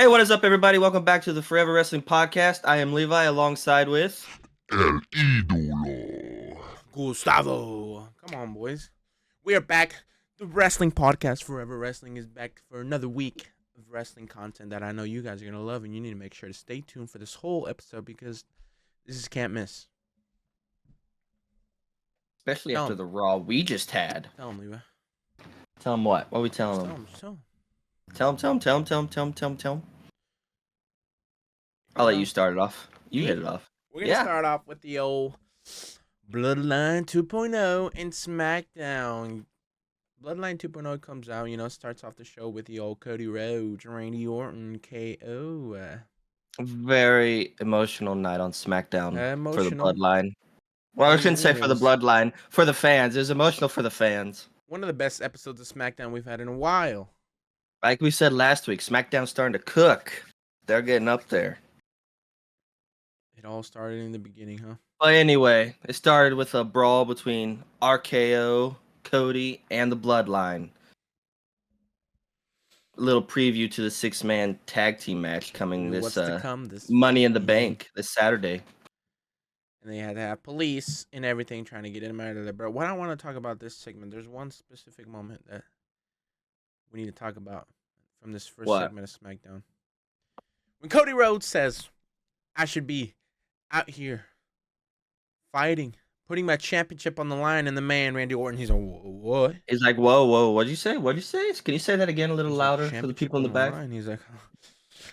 Hey, what is up, everybody? Welcome back to the Forever Wrestling Podcast. I am Levi, alongside with El ídolo. Gustavo. Come on, boys. We are back. The Wrestling Podcast, Forever Wrestling, is back for another week of wrestling content that I know you guys are going to love, and you need to make sure to stay tuned for this whole episode because this is can't miss. especially Tell after 'em. the Raw we just had. Tell them, Levi. Tell them what? What are we telling Tell them? them. Tell them. I'll let you start it off. You Me? hit it off. We're going to Yeah. start off with the old Bloodline 2.0 and SmackDown. Bloodline 2.0 comes out, starts off the show with the old Cody Rhodes, Randy Orton, KO. Very emotional night on SmackDown for the Emotional. Bloodline. Well, I shouldn't say for the was Bloodline. For the fans. It was emotional for the fans. one of the best episodes of SmackDown we've had in a while. Like we said last week, SmackDown's starting to cook. They're getting up there. It all started in the beginning, huh? But anyway, it started with a brawl between RKO, Cody, and the Bloodline. A little preview to the 6-man tag team match coming What's this to come this Money in the weekend. Bank this Saturday. And they had to have police and everything trying to get him out of there. But what I want to talk about this segment, there's one specific moment that we need to talk about from this first What? segment of SmackDown. When Cody Rhodes says, I should be out here fighting, putting my championship on the line, and the man, Randy Orton, he's like, what? He's like, whoa, what'd you say? What'd you say? Can you say that again a little He's like, louder for the people in the back? line. He's like,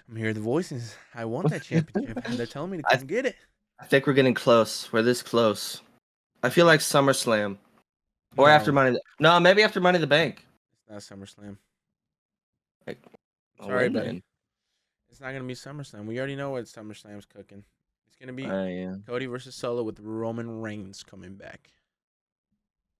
I'm hearing the voices. I want that championship. And they're telling me to come get it. I think we're getting close. We're this close. I feel like SummerSlam. Or No, after Money. No, maybe after Money in the Bank. It's not SummerSlam. Oh, Sorry, wait a buddy. minute. It's not going to be SummerSlam. We already know what SummerSlam's cooking. It's going to be Yeah. Cody versus Solo with Roman Reigns coming back.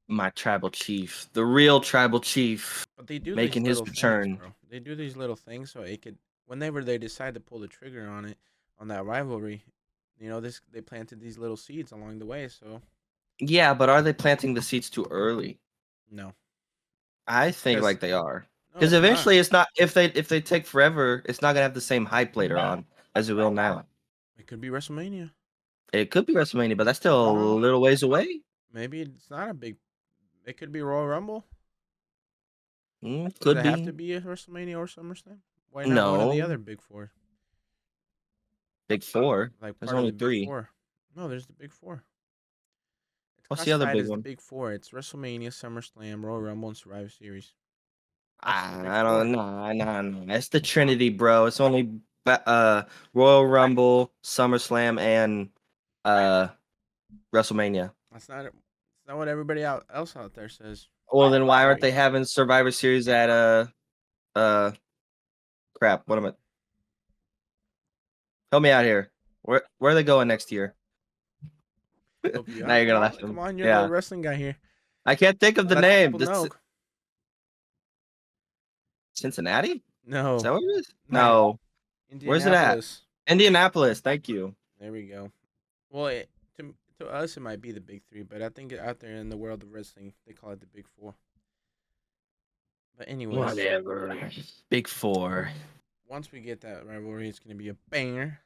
My tribal chief. The real tribal chief. But they do Making these his little return. things, bro. They do these little things so it could, whenever they decide to pull the trigger on it, on that rivalry, they planted these little seeds along the way. So Yeah, but are they planting the seeds too early? no, I think 'Cause- like they are. no, Because it's eventually not. it's not if they take forever, it's not gonna have the same hype later on as it will now. It could be WrestleMania. It could be WrestleMania, but that's still a little ways away. Maybe it's not a big. It could be Royal Rumble. Could Does it be. have to be a WrestleMania or SummerSlam? Why not one of the No. other big four? Big Four. Like There's part only of the three. Big Four. No, there's the Big Four. It's What's the other classified big as one? the Big Four. It's WrestleMania, SummerSlam, Royal Rumble, and Survivor Series. I don't know. No. It's the Trinity, bro. It's only Royal Rumble, SummerSlam, and WrestleMania. That's not. It's not what everybody else out there says. Well, then why aren't they having Survivor Series at crap? What am I? Help me out here. Where are they going next year? Help you Now out. you're gonna laugh. Come on, you're Yeah. the wrestling guy here. I can't think of the Let name. people know. Cincinnati? No. Is that what it is? No. Where's it at? Indianapolis. Thank you. There we go. Well, to us, it might be the Big Three, but I think out there in the world of wrestling, they call it the Big Four. But anyways, Whatever. Big Four. once we get that rivalry, it's going to be a banger.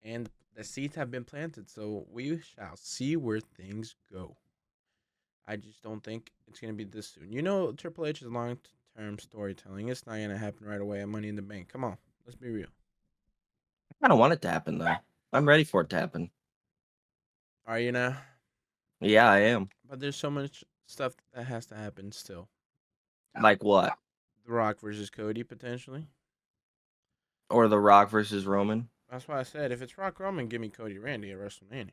And the seeds have been planted, so we shall see where things go. I just don't think it's going to be this soon. Triple H's long-term storytelling. It's not going to happen right away at Money in the Bank. Come on, let's be real. I don't want it to happen, though. I'm ready for it to happen. Are you now? Yeah, I am. But there's so much stuff that has to happen still. Like what? The Rock versus Cody, potentially. Or The Rock versus Roman? That's why I said, if it's Rock Roman, give me Cody Randy at WrestleMania.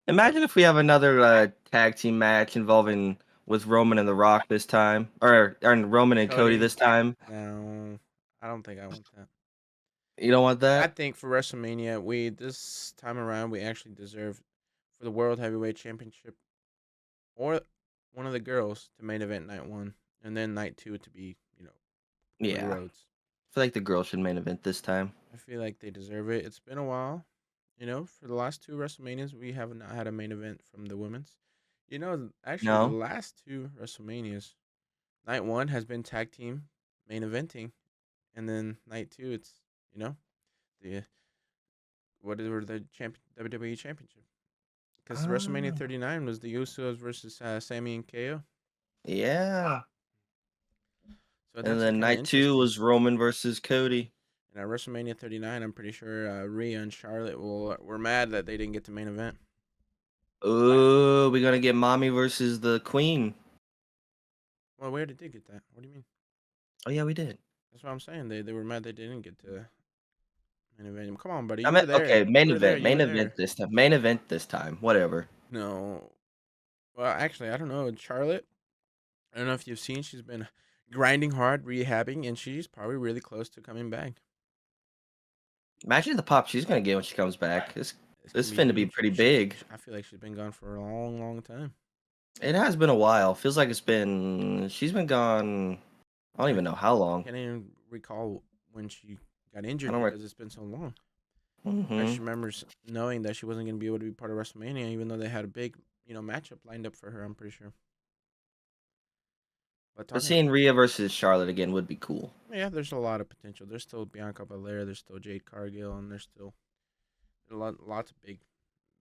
Imagine if we have another tag team match involving with Roman and The Rock this time. Or Roman and Cody this time. No, I don't think I want that. You don't want that? I think for WrestleMania, this time around, we actually deserve for the World Heavyweight Championship or one of the girls to main event night 1, and then night 2 to be, Yeah. Rhodes. I feel like the girls should main event this time. I feel like they deserve it. It's been a while. For the last 2 WrestleManias, we have not had a main event from the women's. Actually, No. the last 2 WrestleManias, night 1 has been tag team main eventing, and then night 2, it's the the WWE Championship. Because WrestleMania Ah, 39 was the Usos versus Sammy and KO. yeah. So And that's then kind of night 2 interesting. was Roman versus Cody. And at WrestleMania 39, I'm pretty sure Rhea and Charlotte were mad that they didn't get the main event. Oh, we're gonna get Mommy versus the Queen. Well, where did they get that? What do you mean? Oh yeah, we did. That's what I'm saying. They were mad they didn't get to main event. Come on, buddy. I You were meant there. okay, You were there. You main were event there. this time. Main event this time. Whatever. No. Well, actually, I don't know. Charlotte, I don't know if you've seen, she's been grinding hard, rehabbing, and she's probably really close to coming back. Imagine the pop she's gonna get when she comes back. It's It's gonna be finna be huge. pretty big. I feel like she's been gone for a long, long time. It has been a while. Feels like she's been gone. I don't I even know how long. can't even recall when she got I injured don't. because it's been so long. I Mm-hmm. just remember knowing that she wasn't gonna be able to be part of WrestleMania, even though they had a big, matchup lined up for her. I'm pretty sure. But But talking, seeing Rhea versus Charlotte again would be cool. yeah, there's a lot of potential. There's still Bianca Belair. There's still Jade Cargill, and there's still lots of big,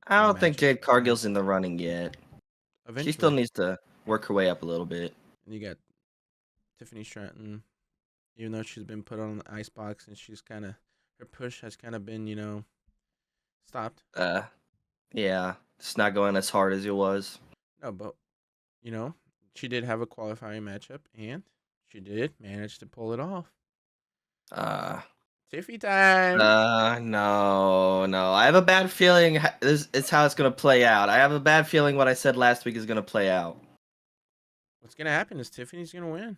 I don't think matchups Jade to come. Cargill's in the running yet. She still Eventually, needs to work her way up a little bit. and you got Tiffany Stratton, even though she's been put on the ice box and she's kind of her push has kind of been stopped. Uh, yeah, it's not going as hard as it was. No, but you know she did have a qualifying matchup and she did manage to pull it off. Uh, Tiffy time. no. I have a bad feeling this is how it's gonna play out. I have a bad feeling what I said last week is gonna play out, What's gonna happen is Tiffany's gonna win,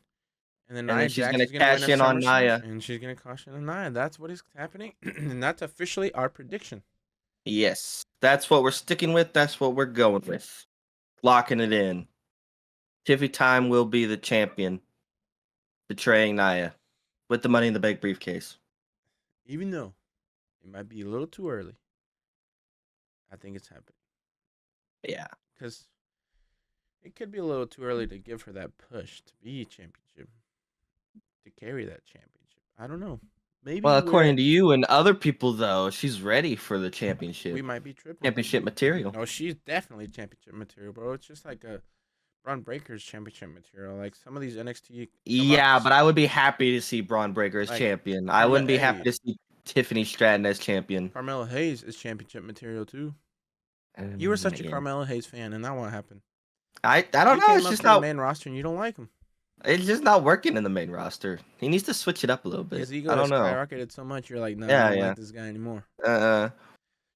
and then and Nia then she's Jax gonna is gonna win cash at in on SummerSlam, Nia. and she's gonna caution on Nia. That's what is happening, and that's officially our prediction. Yes, that's what we're sticking with. That's what we're going with. Locking it in. Tiffy Time will be the champion, betraying Nia with the Money in the Bank briefcase. Even though it might be a little too early, I think it's happening Yeah. because it could be a little too early to give her that push to be championship, to carry that championship. I don't know. Maybe Well, according to you and other people, though, she's ready for the we championship. might be tripping. Championship material. No, she's definitely championship material, bro. It's just like a Braun Breaker's championship material. Like some of these NXT Yeah, but I would be happy to see Braun Breaker as like champion. I wouldn't be happy Hey, to see Tiffany Stratton as champion. Carmelo Hayes is championship material too. You were such a Yeah. Carmelo Hayes fan, and that won't happen. I don't You know. came It's up just to the not. main roster, and you don't like him. It's just not working in the main roster. He needs to switch it up a little bit. His ego I has don't know. skyrocketed so much. You're like, nah, I Yeah, don't yeah. like this guy anymore. Uh,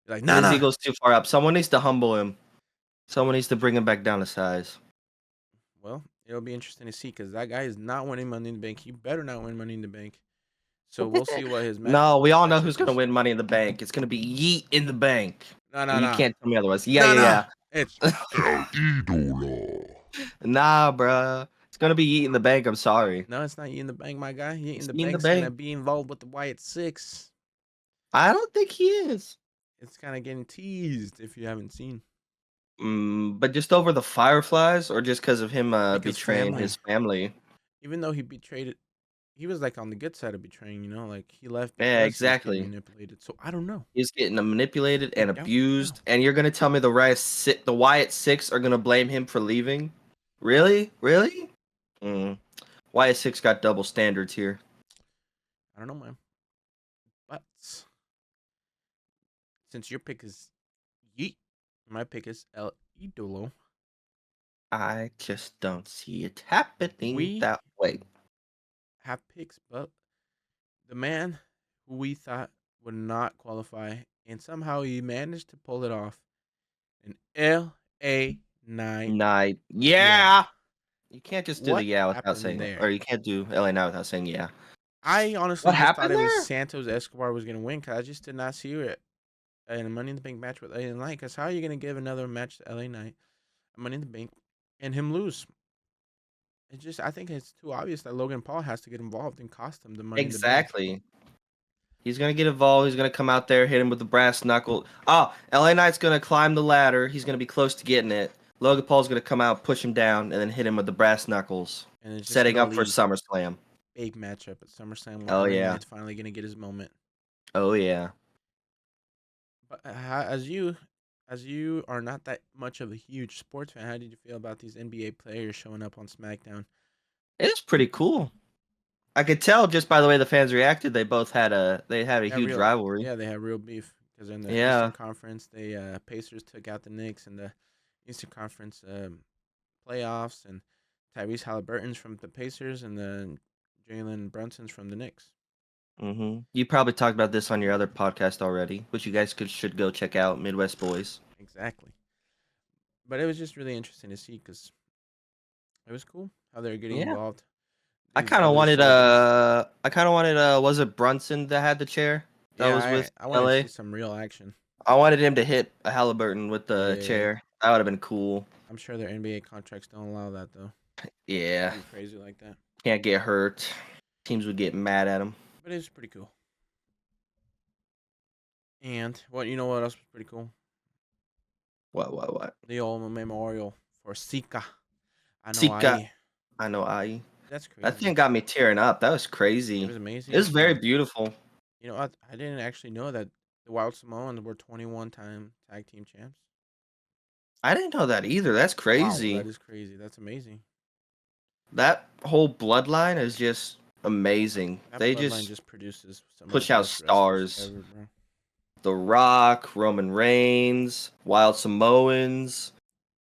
You're like, nah, his nah. ego's too far up. Someone needs to humble him. Someone needs to bring him back down to size. Well, it'll be interesting to see because that guy is not winning Money in the Bank. He better not win Money in the Bank. So we'll see what his match. No, we all know matchup who's gonna is. win Money in the Bank. It's gonna be Yeet in the Bank. No, You no. can't tell me otherwise. Yeah, No, yeah, no. yeah. It's El ídolo. Nah, bruh. It's gonna be Yeet in the Bank. I'm sorry. no, it's not Yeet in the Bank, my guy. Yeet in It's the Yeet in the Bank's gonna Bank. be involved with the Wyatt 6. I don't think he is. It's kind of getting teased if you haven't seen. But just over the Fireflies, or just because of him Because betraying family. his family? Even though he betrayed it, he was like on the good side of betraying. Like he left because Yeah, he was getting exactly. manipulated. So I don't know. He's getting manipulated and I don't abused, know. and you're gonna tell me the Wyatt 6 are gonna blame him for leaving? Really? Really? Wyatt 6 got double standards here. I don't know, man. But since your pick is Yeet, my pick is El Idolo. I just don't see it happening We that way. have picks, but the man who we thought would not qualify, and somehow he managed to pull it off, an LA Knight. Night. Yeah. You can't just do What the yeah without happened saying, there? or you can't do LA now without saying yeah. I honestly What just thought happened it was there? Santos Escobar was gonna win because I just did not see it in a Money in the Bank match with LA Knight. Because how are you gonna give another match to LA Knight, a Money in the Bank, and him lose? I think it's too obvious that Logan Paul has to get involved and cost him the Money in the Bank. Exactly. He's gonna get involved. He's gonna come out there, hit him with the brass knuckle. Oh, LA Knight's gonna climb the ladder. He's gonna be close to getting it. Logan Paul's gonna come out, push him down, and then hit him with the brass knuckles, And it's just setting gonna up for leave SummerSlam. big matchup at SummerSlam where Oh LA yeah. Knight's finally gonna get his moment. Oh yeah. But as you are not that much of a huge sports fan, how did you feel about these NBA players showing up on SmackDown? It's pretty cool. I could tell just by the way the fans reacted. They had a huge rivalry. They have real beef because in the Eastern Yeah. Conference, the Pacers took out the Knicks in the Eastern Conference playoffs, and Tyrese Halliburton's from the Pacers, and then Jalen Brunson's from the Knicks. You probably talked about this on your other podcast already, which you guys should go check out, Midwest Boys. Exactly. But it was just really interesting to see because it was cool how they're getting Yeah. involved. I These kind of other wanted celebrities. was it Brunson that had the chair that Yeah, was with I wanted to LA? see some real action. I wanted him to hit a Halliburton with the Yeah, chair. That would have been cool. I'm sure their NBA contracts don't allow that though. Yeah. Be crazy like that. Can't get hurt. Teams would get mad at him. But it was pretty cool. And what what else was pretty cool? What? The old memorial for Sika. I know Sika. I know I. That's crazy. That thing got me tearing up. That was It crazy. was amazing. It was very beautiful. You know, I didn't actually know that the Wild Samoans were 21-time tag team champs. I didn't know that either. That's crazy. Wow, that is crazy. That's amazing. That whole bloodline is just amazing. That They bloodline just produces some of push the out best wrestlers stars. ever, bro. The Rock, Roman Reigns, Wild Samoans,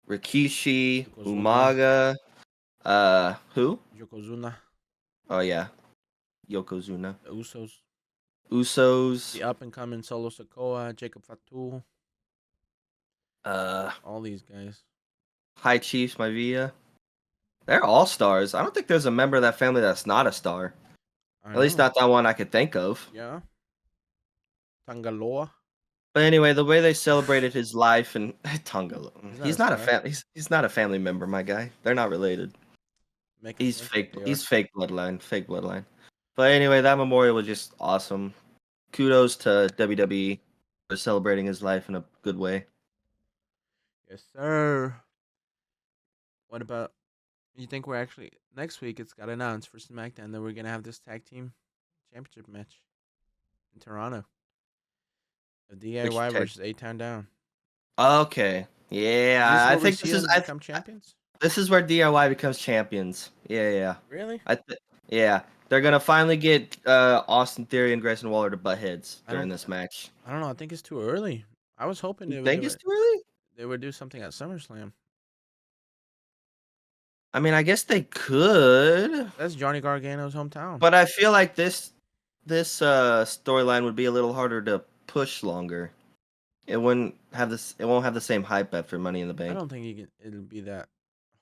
Rikishi, Yokozuna. Umaga, who? Yokozuna, Oh yeah, Yokozuna. the Usos, Usos, the up and coming Solo Sikoa, Jacob Fatu, uh, all these guys. High Chiefs, Maivia. They're all stars. I don't think there's a member of that family that's not a star. I At least know. not that one I could think of. Yeah. Tangaloa. But anyway, the way they celebrated his life and Tonga, He's not a star. he's not a family member, my guy. They're not related. Making He's sense fake. that they He's are. fake bloodline. But anyway, that memorial was just awesome. Kudos to WWE for celebrating his life in a good way. Yes, sir. What about you think we're actually next week it's got announced for SmackDown that we're gonna have this tag team championship match in Toronto. Of DIY tag- versus A-Town Down. Okay, yeah, I think become champions. this is where DIY becomes champions. Yeah. Really? Yeah, they're gonna finally get Austin Theory and Grayson Waller to butt heads during this match. I don't know. I think it's too early. I was hoping You think it's too early? they would do something at SummerSlam. I mean, I guess they could, That's Johnny Gargano's hometown. but I feel like this storyline would be a little harder to push longer. It wouldn't have this. It won't have the same hype after Money in the I Bank. don't think it'll be that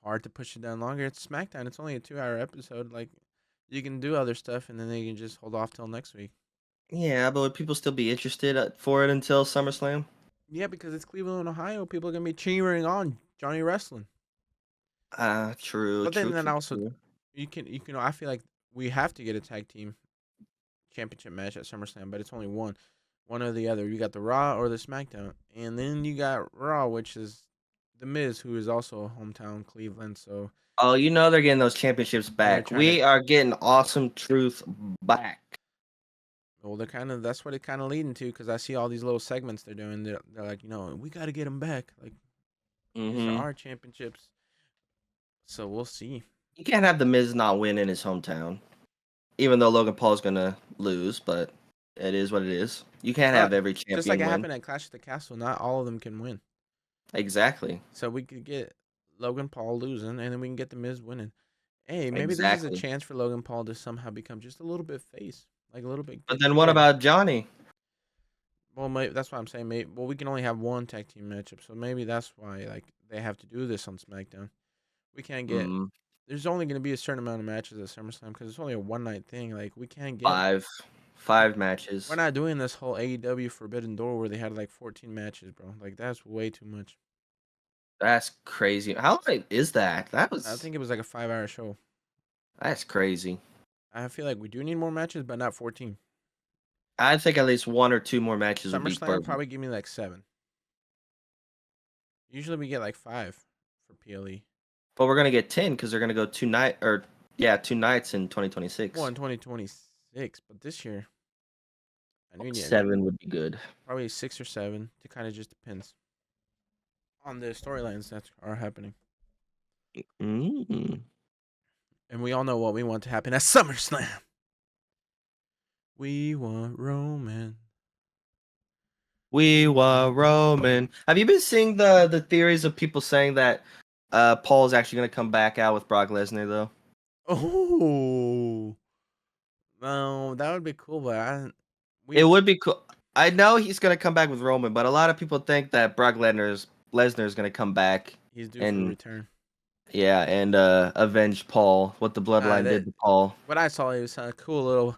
hard to push it down longer. It's SmackDown. It's only a 2-hour episode. Like you can do other stuff, and then they can just hold off till next week. Yeah, but would people still be interested for it until SummerSlam? Yeah, because it's Cleveland, Ohio. People are gonna be cheering on Johnny wrestling. True. But true, then true, also true. you can. I feel like we have to get a tag team championship match at SummerSlam, but it's only one or the other. You got the Raw or the SmackDown, and then you got Raw, which is the Miz, who is also hometown Cleveland. So Oh, you know they're getting those championships back. trying We to- are getting Awesome Truth back. well, that's what it kind of leading to because I see all these little segments they're doing. They're like, we got to get them back. Like these are our championships. So we'll see. You can't have the Miz not win in his hometown, even though Logan Paul's gonna lose. But it is what it is. You can't have every champion Just like it win. happened at Clash of the Castle, not all of them can win. Exactly. So we could get Logan Paul losing, and then we can get the Miz winning. Hey, maybe this is a Exactly. chance for Logan Paul to somehow become just a little bit face, like a little bit. But then what about Johnny? Well, that's what I'm saying. Maybe, well, we can only have one tag team matchup, so maybe that's why like they have to do this on SmackDown. We can't get. There's only going to be a certain amount of matches at SummerSlam because it's only a one-night thing. Like we can't get five matches. We're not doing this whole AEW Forbidden Door where they had like 14 matches, bro. Like that's way too much. That's crazy. How late is that? I think it was like a 5-hour show. That's crazy. I feel like we do need more matches, but not 14. I think at least one or two more matches would be SummerSlam perfect. probably give me like 7. Usually we get like 5 for PLE. But we're gonna get 10 because they're gonna go Yeah, 2 nights in Well, 2026. in 2026, but this year, I mean, yeah, 7 would be good. probably 6 or 7. It kind of just depends on the storylines that are happening. Mm. And we all know what we want to happen at SummerSlam. We want Roman. We were Roman. Have you been seeing the theories of people saying that Paul's actually going to come back out with Brock Lesnar though? Oh, no, that would be cool, but It we would be cool. I know he's going to come back with Roman, but a lot of people think that Brock Lesnar is going to come back he's due for a and return. and avenge Paul. What the Bloodline did That to Paul. what I saw, it was a cool little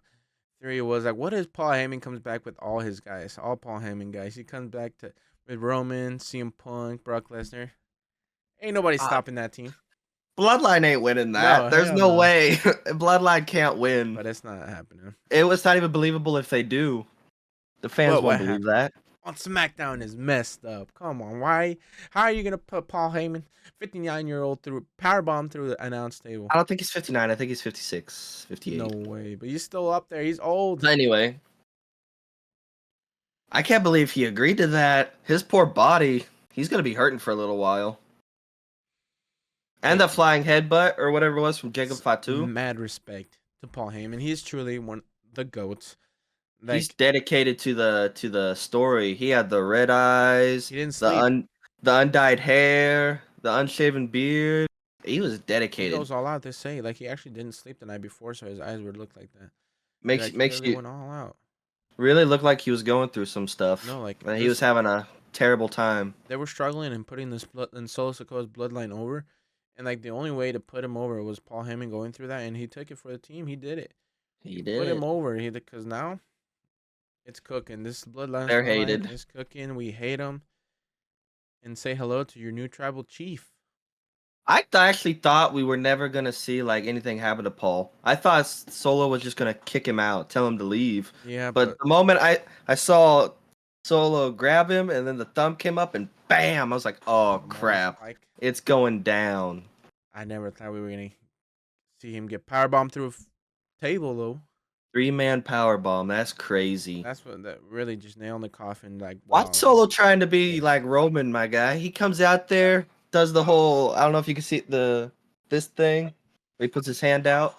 theory. Was like, what if Paul Heyman comes back with all his guys, all Paul Heyman guys? He comes back with Roman, CM Punk, Brock Lesnar. Ain't nobody Uh, stopping that team. Bloodline ain't winning that. No, There's hell no no. way. Bloodline can't win. But it's not happening. It was not even believable if they do. The fans What won't believe happened that. on SmackDown is messed up. Come on, why? How are you gonna put Paul Heyman, 59-year-old, through powerbomb through the announce table? I don't think he's 59. I think he's 56, No 58. way. But he's still up there. He's old. Anyway, I can't believe he agreed to that. His poor body. He's going to be hurting for a little while. And Hey, the flying headbutt or whatever it was from Jacob Fatu. mad respect to Paul Heyman. He's truly one of the goats. He's Like, dedicated to the story. He had the red eyes, he didn't sleep. the undyed hair, the unshaven beard. He was He dedicated. goes all out. They say like he actually didn't sleep the night before, so his eyes would look like that. Makes Like he makes really you went all out. really look like he was going through some stuff. No, like And he was this, having a terrible time. they were struggling and putting this blood and Solo Sikoa's bloodline over, and like the only way to put him over was Paul Heyman going through that, and he took it for the team. He did it. He Put him did. over. He because now it's cooking. This bloodline They're storyline hated. is cooking. We hate him. And say hello to your new tribal chief. Actually thought we were never gonna see like anything happen to Paul. I thought Solo was just gonna kick him out, tell him to leave. Yeah, But but the moment I saw Solo grab him and then the thumb came up and bam, I was like, oh metal crap, spike. it's going down. I never thought we were gonna see him get powerbombed through a table though. 3-man power bomb. That's crazy. That's what that really just nailed the coffin. Like Watch wow. Solo trying to be like Roman, my guy. He comes out there, does the whole. I don't know if you can see this thing. Where he puts his hand out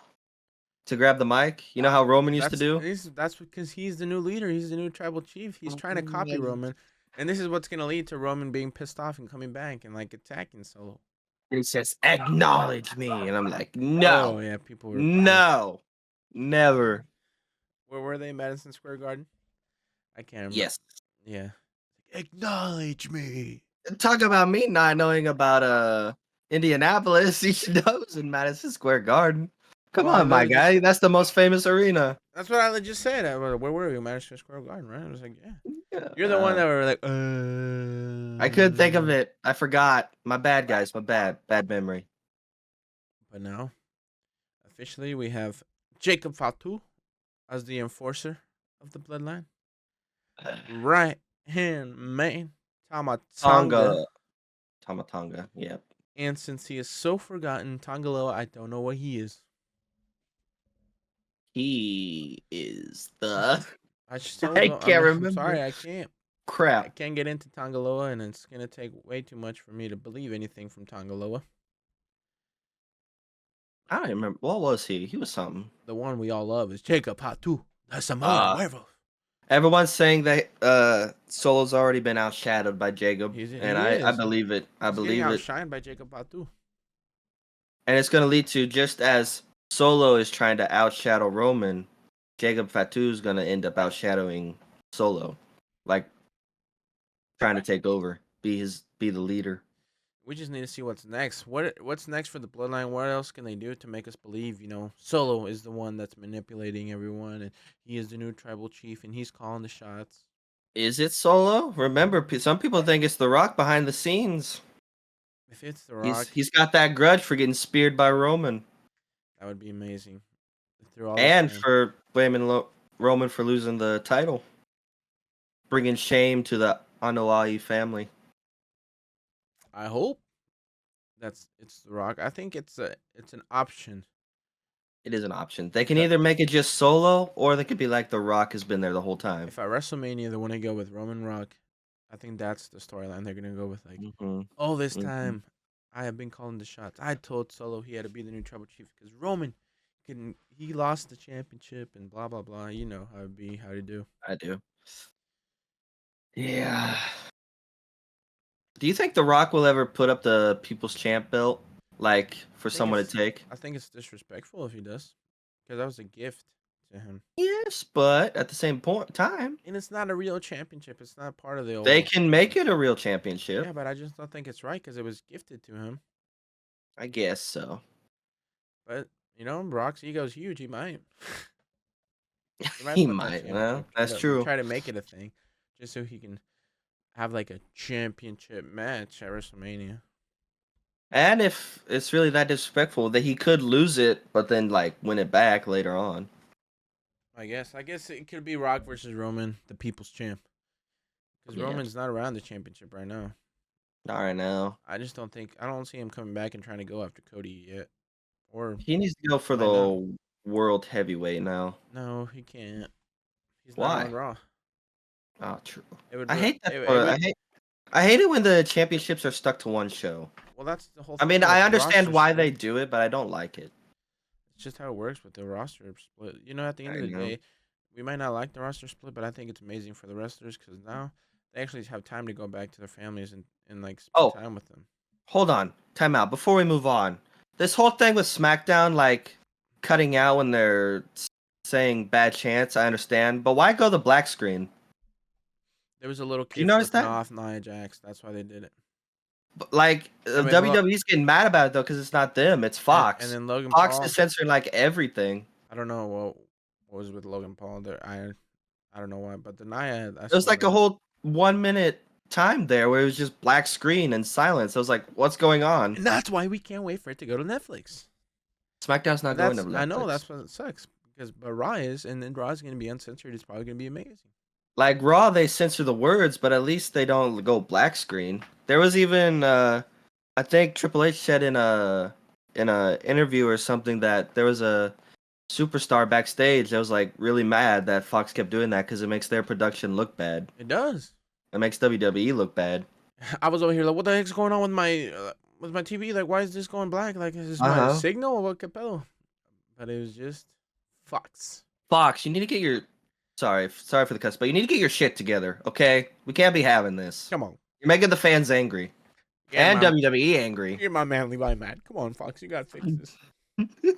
to grab the mic. You know how Roman used to do. That's because he's the new leader. He's the new tribal chief. He's trying to copy Roman, and this is what's gonna lead to Roman being pissed off and coming back and like attacking Solo. He says, "Acknowledge me," and I'm like, Oh "No, yeah, people were pissed. no, never." Where were they? Madison Square Garden. I can't remember. Yes. Yeah. Acknowledge me. Talk about me not knowing about Indianapolis. He knows in Madison Square Garden. Come Well, I on, my literally just guy. That's the most famous arena. That's what I just said. Where were we? Madison Square Garden, right? I was like, yeah. Yeah. You're the one that were like, I couldn't think of it. I forgot. My bad, guys. My bad. Bad memory. But now, officially, we have Jacob Fatu as the enforcer of the bloodline. Right hand man, Tamatanga. Tonga. Tamatanga. Yep. And since he is so forgotten, Tongaloa, I don't know what he is. He is the. I just told I you. can't I'm remember. sorry, I can't. I Crap. can't get into Tongaloa, and it's gonna take way too much for me to believe anything from Tongaloa. I don't remember. What was he? He was something. The one we all love is Jacob Fatu, the Samoan Uh, werewolf. Everyone's saying that Solo's already been outshadowed by Jacob, He and I is. believe it. I He's believe getting it. outshined by Jacob Fatu. And it's going to lead to just as Solo is trying to outshadow Roman, Jacob Fatu is going to end up outshadowing Solo, like trying to take over, be the leader. We just need to see what's next. What's next for the bloodline? What else can they do to make us believe, Solo is the one that's manipulating everyone and he is the new tribal chief and he's calling the shots. Is it Solo? Remember, some people think it's The Rock behind the scenes. If it's The Rock, He's got that grudge for getting speared by Roman, that would be amazing. Through all this and time. for blaming Roman for losing the title, bringing shame to the Anoa'i family. I hope it's The Rock. I think it's an option It is an option. They can Because- either make it just solo, or they could be like The Rock has been there the whole time. If at WrestleMania they want to go with Roman Rock, I think that's the storyline they're gonna go with. Like, Mm-hmm. this Mhm. time, I have been calling the shots. I told Solo he had to be the new Tribal Chief because Roman, he lost the championship and blah blah blah. You know how it be, how to do. I do. Yeah. Do you think The Rock will ever put up the People's Champ belt, like for think someone to it's- take? I think it's disrespectful if he does, because that was a gift to him, Yes, but at the same time, and it's not a real championship. It's not part of the old. they can make it a real championship. Yeah, but I just don't think it's right because it was gifted to him. I guess so. But Brock's ego's huge. He might. He put that might. Well, championship, that's true. Try to make it a thing, just so he can have like a championship match at WrestleMania. And if it's really that disrespectful, that he could lose it, but then like win it back later on. I guess it could be Rock versus Roman, the People's Champ, because Yeah. Roman's not around the championship right now. Not right now. I don't see him coming back and trying to go after Cody yet, or He needs to go for Why the world heavyweight now. no, he can't. He's Why? not on Raw. Oh, true. It would. I hate that. It would- I hate it when the championships are stuck to one show. well, that's the whole. I mean, thing I with the understand roster why split. they do it, but I don't like it. It's just how it works with the roster split. At the end I of the know. day, we might not like the roster split, but I think it's amazing for the wrestlers because now they actually have time to go back to their families and like spend Oh. time with them. Hold on, time out. Before we move on, this whole thing with SmackDown, like cutting out when they're saying bad chants, I understand, but why go the black screen? There was a little You kid notice flipping that? off Nia Jax. That's why they did it. Like I mean, hold on. WWE's getting mad about it though because it's not them, it's Fox. And then Logan Fox Paul. is censoring like everything. I don't know what was with Logan Paul there. I don't know why, but the Nia. It was like a whole 1 minute time there where it was just black screen and silence. I was like, what's going on? And that's why we can't wait for it to go to Netflix. SmackDown's not going to Netflix. I know that's what sucks but Raw is, and then Raw is going to be uncensored. It's probably going to be amazing. Like Raw, they censor the words, but at least they don't go black screen. There was even, I think Triple H said in a interview or something that there was a superstar backstage that was like really mad that Fox kept doing that because it makes their production look bad. It does. It makes WWE look bad. I was over here like, what the heck's going on with my TV? Like, why is this going black? Like, is this my signal or what, Capello? But it was just Fox. Fox, you need to get your sorry for the cuss, but you need to get your shit together, okay? We can't be having this. Come on. You're making the fans angry. And WWE angry. Get my man Levi mad. Come on, Fox. You got to fix this.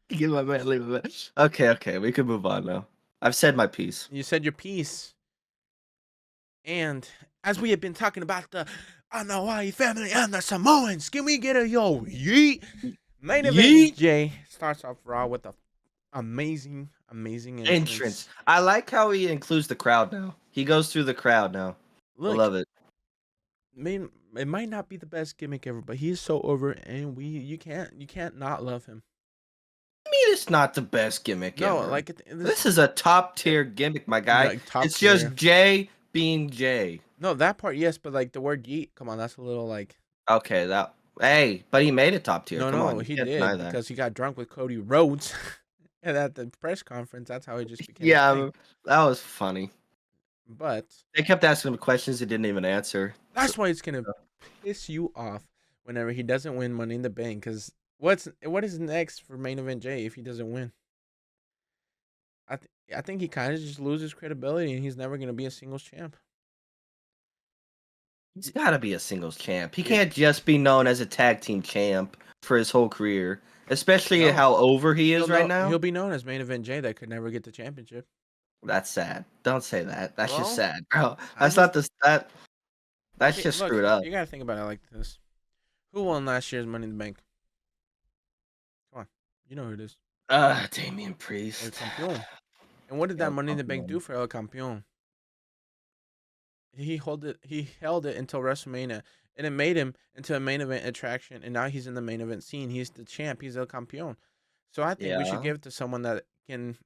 Get my man, leave it. Okay, we can move on now. I've said my piece. You said your piece. And as we have been talking about the Anoa'i family and the Samoans, can we get a yo yeet? Main event Yeet. Jay starts off Raw with a amazing Entrance. I like how he includes the crowd now. He goes through the crowd now. I love it. It might not be the best gimmick ever, but he's so over, and you can't not love him. I mean, it's not the best gimmick No, ever. like This is a top tier gimmick, my guy. Like, top it's tier. just Jay being Jay. No, that part yes, but like the word yeet, come on, that's a little like. Okay, but he made it top tier. No, Come on, he you can't did deny that. because he got drunk with Cody Rhodes, and at the press conference, that's how he just became. Yeah, that was funny. But They kept asking him questions he didn't even answer. that's why it's gonna piss you off whenever he doesn't win Money in the Bank. Because what is next for main event Jay if he doesn't win? I think he kind of just loses credibility, and he's never gonna be a singles champ. He's got to be a singles champ. He can't just be known as a tag team champ for his whole career, especially No. how over he is right now. He'll be known as main event Jay that could never get the championship. That's sad. Don't say that. That's Well, just sad, bro. I That's not the that. That's Okay, just look, screwed up. You gotta think about it like this: who won last year's Money in the Bank? Come on, you know who it is. Damian El Priest. Campeón. And what did that El Money in the Bank Campeón. do for El Campeón? He held it until WrestleMania, and it made him into a main event attraction. And now he's in the main event scene. He's the champ. He's El Campeón. So I think we should Yeah. give it to someone that can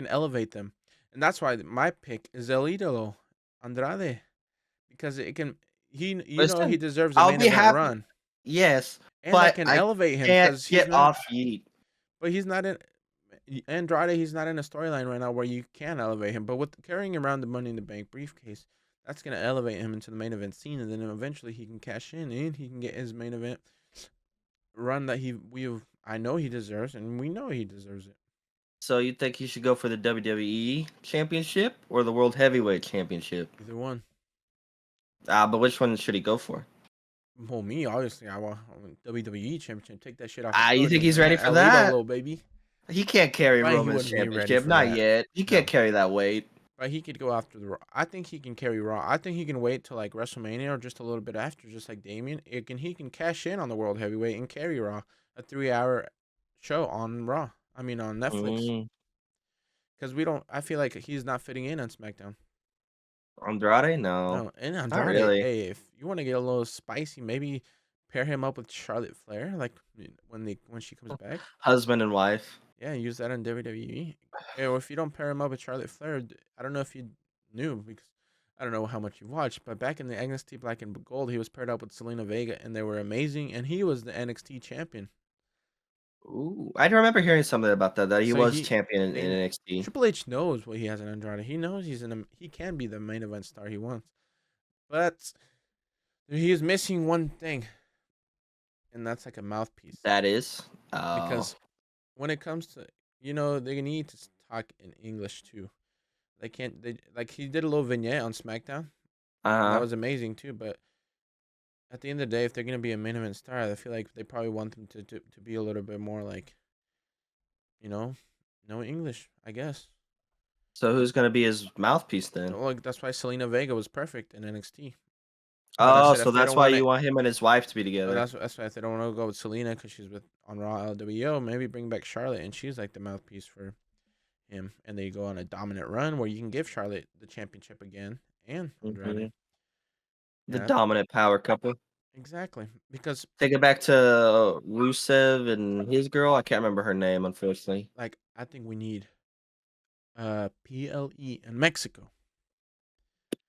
elevate them, and that's why my pick is El Idolo Andrade, because it can. He Listen, deserves a I'll main be event happy- run, Yes, and but that can I elevate him can't because he's get not. off Yeet. But he's not in. Andrade, he's not in a storyline right now where you can elevate him. But with carrying around the Money in the Bank briefcase, that's gonna elevate him into the main event scene, and then eventually he can cash in and he can get his main event run that I know he deserves, and we know he deserves it. So you think he should go for the WWE Championship or the World Heavyweight Championship? Either one. But which one should he go for? Well, me obviously, I want WWE Championship. Take that shit off. You think he's ready for El that? Idolo, baby. He can't carry Right, he Roman's wouldn't be ready championship, for not that. yet. He can't No. carry that weight. Right, he could go after the Raw. I think he can carry Raw. I think he can wait till like WrestleMania or just a little bit after, just like Damian. He can cash in on the World Heavyweight and carry Raw, a 3-hour show on Raw. I mean on Netflix. Because we don't. I feel like he's not fitting in on SmackDown. Andrade, no, No, and not Andrade. really. Hey, if you want to get a little spicy, maybe pair him up with Charlotte Flair, like when she comes back. Husband and wife. Yeah, use that on WWE. Or if you don't pair him up with Charlotte Flair, I don't know if you knew because I don't know how much you watched, but back in the NXT Black and Gold, he was paired up with Selena Vega, and they were amazing, and he was the NXT champion. Ooh, I remember hearing something about that he So was champion in and NXT. Triple H knows what he has in Andrade. He knows he can be the main event star he wants, but he is missing one thing, and that's like a mouthpiece. That is Because when it comes to they need to talk in English too. They can't. They like he did a little vignette on SmackDown. And that was amazing too. But at the end of the day, if they're gonna be a main event star, I feel like they probably want them to be a little bit more like, no English, I guess. So who's gonna be his mouthpiece then? Like that's why Selena Vega was perfect in NXT. So that's why you want him and his wife to be together. That's why if they don't want to go with Selena because she's on Raw LWO, maybe bring back Charlotte and she's like the mouthpiece for him, and they go on a dominant run where you can give Charlotte the championship again and Andrade. The dominant power couple. Exactly, because take it back to Rusev and his girl. I can't remember her name, unfortunately. like I think we need PLE in Mexico.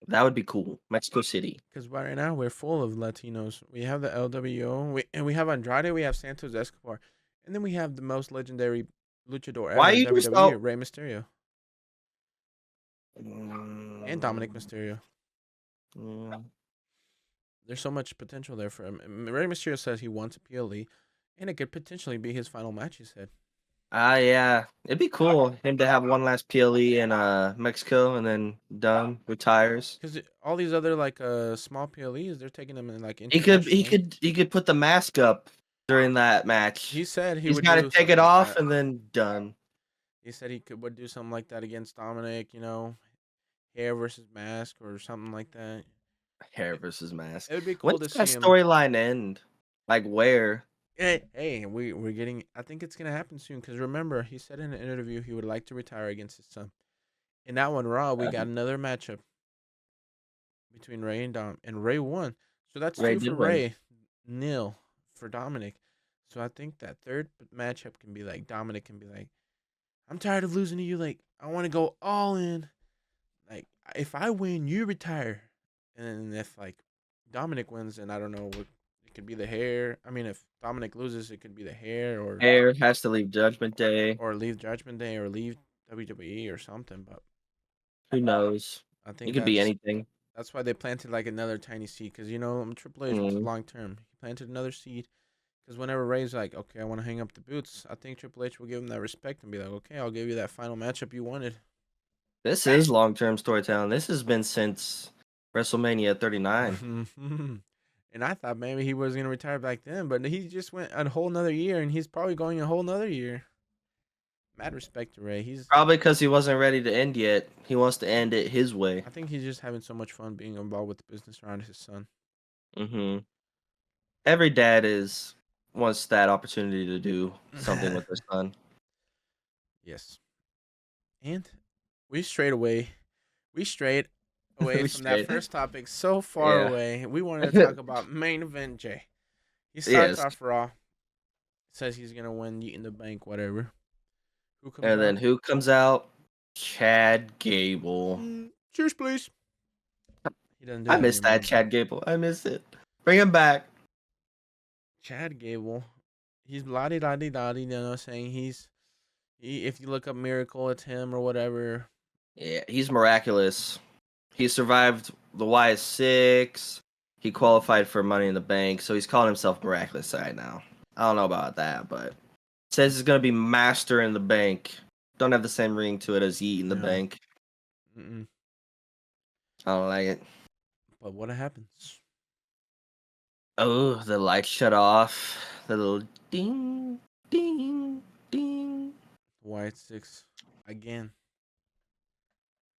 That would be cool. Mexico City. Because right now we're full of Latinos. We have the LWO, and we have Andrade, we have Santos Escobar, and then we have the most legendary luchador ever in WWE, Rey Mysterio. And Dominik Mysterio. There's so much potential there for him. Rey Mysterio says he wants a PLE, and it could potentially be his final match, he said. Yeah. It'd be cool him to have one last PLE in Mexico and then done, retires. Because all these other like small PLEs, they're taking them in like he could put the mask up during that match. He said he's got to take it off and then done. He said he would do something like that against Dominik, hair versus mask or something like that. Hair versus mask. It would be cool to see that storyline end? Like where? Hey, we're getting. I think it's gonna happen soon. Because remember, he said in an interview he would like to retire against his son. In that one, Raw, we got another matchup between Rey and Dom, and Rey won. So that's 2 for Rey, 0 for Dominik. So I think that third matchup can be like Dominik can be like, I'm tired of losing to you. Like I want to go all in. Like if I win, you retire. And if like Dominik wins, and I don't know what. Could be the hair. I mean, if Dominik loses, it could be the hair or hair has to leave Judgment Day or leave Judgment Day or leave WWE or something. But who knows? I think it could be anything. That's why they planted like another tiny seed because Triple H was long term. He planted another seed because whenever Rey's like, okay, I want to hang up the boots, I think Triple H will give him that respect and be like, okay, I'll give you that final matchup you wanted. This is long term storytelling. This has been since WrestleMania 39. And I thought maybe he was going to retire back then, but he just went a whole nother year, and he's probably going a whole nother year. Mad respect to Rey. He's probably because he wasn't ready to end yet. He wants to end it his way. I think he's just having so much fun being involved with the business around his son. Every dad wants that opportunity to do something with their son. Yes. And we strayed away from that first topic so far away. We wanted to talk about main event Jay. He starts off Raw. Says he's gonna win Yeet in the Bank, whatever. Who comes out? Chad Gable. Cheers, please. He doesn't do I miss that Chad Gable. I miss it. Bring him back. Chad Gable. He's saying If you look up Miracle, it's him or whatever. Yeah, he's miraculous. He survived the Ep.6. He qualified for Money in the Bank, so he's calling himself miraculous right now. I don't know about that, but says he's gonna be master in the bank. Don't have the same ring to it as Yeet in the Yeah. bank. Mm-mm. I don't like it. But what happens? Oh, the light shut off. The little ding, ding, ding. Wyatt 6 again.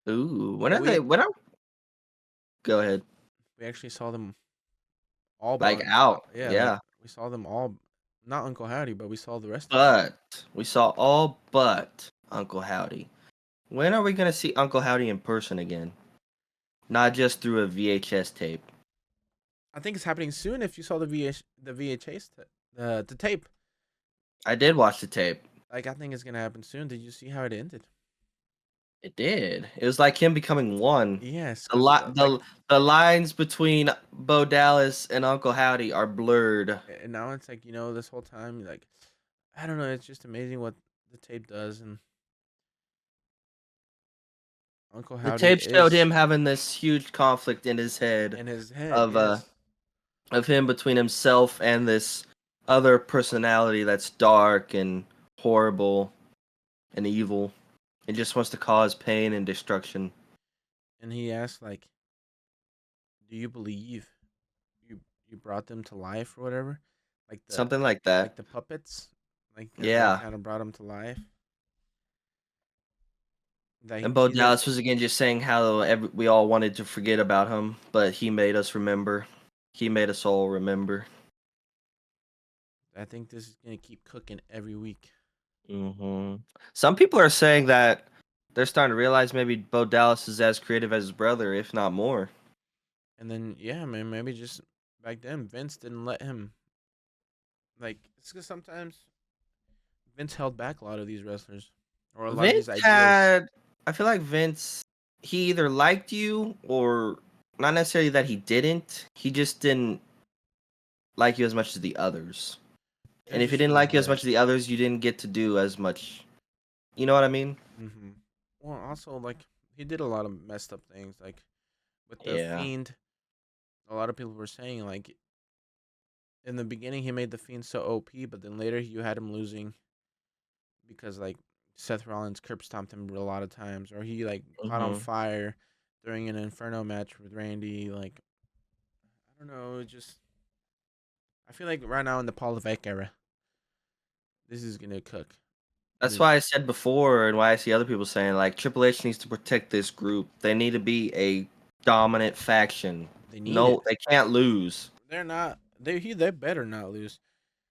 Ooh, when But are they? When are? Go ahead. we actually saw them all, Like but out, yeah, like yeah. we saw them all. Not Uncle Howdy, but we saw the rest of them. But we saw all but Uncle Howdy. When are we gonna see Uncle Howdy in person again? Not just through a VHS tape. I think it's happening soon. If you saw the VHS, the tape, I did watch the tape. like I think it's gonna happen soon. Did you see how it ended? It did. It was like him becoming one. Yes, The because lot, the lines between Bo Dallas and Uncle Howdy are blurred. and now it's like this whole time, like I don't know. It's just amazing what the tape does, and Uncle The Howdy tape showed is him having this huge conflict in his head in his head. of uh Yes, of him between himself and this other personality that's dark and horrible and evil. It just wants to cause pain and destruction. and he asked like, "Do you believe you you brought them to life or whatever?" Like Something like that. the puppets, like they Yeah. kind of brought him to life. Like And Bo he didn't. Dallas was again just saying how we all wanted to forget about him, but he made us remember. He made us all remember. I think this is gonna keep cooking every week. Some people are saying that they're starting to realize maybe Bo Dallas is as creative as his brother, if not more. And then yeah, man, maybe just back then Vince didn't let him. Like it's because sometimes Vince held back a lot of these wrestlers or a lot of Vince these ideas. had, I feel like Vince, he either liked you or not necessarily that he didn't. He just didn't like you as much as the others. It And was if he just in didn't his like you as head. much as the others, you didn't get to do as much. You know what I mean? Mm-hmm. Well, also like he did a lot of messed up things, like with the Yeah. Fiend. A lot of people were saying like in the beginning he made the Fiend so OP, but then later you had him losing because like Seth Rollins curb stomped him a lot of times, or he like caught on hmm fire during an Inferno match with Randy. Like I don't know, just I feel like right now in the Paul Levesque era, this is gonna cook. That's why I said before, and why I see other people saying like Triple H needs to protect this group. They need to be a dominant faction. They need No, it. they can't lose. They're not. They better not lose.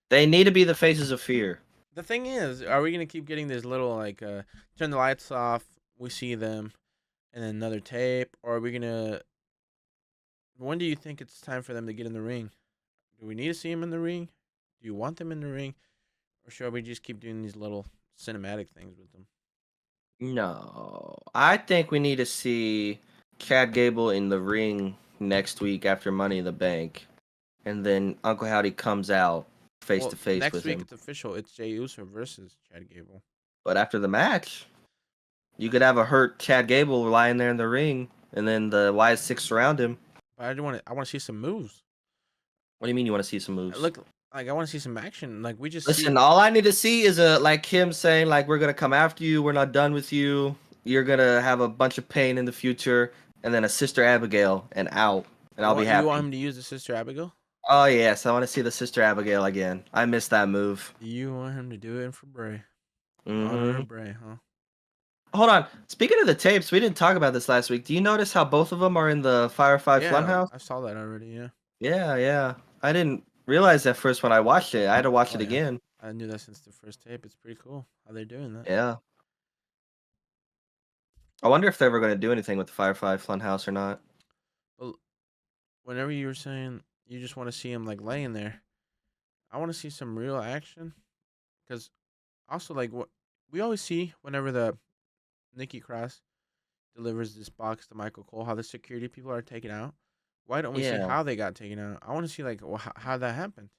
They need to be the faces of fear. The thing is, are we gonna keep getting this little like turn the lights off, we see them, and then another tape, or are we gonna? When do you think it's time for them to get in the ring? Do we need to see them in the ring? Do you want them in the ring, or should we just keep doing these little cinematic things with them? No, I think we need to see Chad Gable in the ring next week after Money in the Bank, and then Uncle Howdy comes out face Well, to face next with week him. it's official. It's Jey Uso versus Chad Gable. But after the match, you could have a hurt Chad Gable lying there in the ring, and then the Ep.6 surround him. But I do want to. I want to see some moves. What do you mean you want to see some I moves? look like I want to see some action. Like we just see. Listen, all I need to see is a like him saying like we're gonna come after you, we're not done with you, you're gonna have a bunch of pain in the future, and then a Sister Abigail and out, and I'll be You want happy. him to use the Sister Abigail? Oh yes, I want to see the Sister Abigail again. I missed that move. You want him to do it for Bray? Honor hmm of Bray, huh? Hold on. Speaking of the tapes, we didn't talk about this last week. Do you notice how both of them are in the Firefly Yeah, Funhouse? I saw that already. Yeah. Yeah, yeah. I didn't realize that first when I watched it. I had to watch Oh it yeah. again. I knew that since the first tape. It's pretty cool how they're doing that. Yeah. I wonder if they're ever going to do anything with the Firefly Funhouse or not. But whenever you were saying you just want to see him like laying there, I want to see some real action. Because also like what we always see whenever the Nikki Cross delivers this box to Michael Cole, how the security people are taken out. Why don't we see Yeah. how they got taken out? I want to see like how that happened.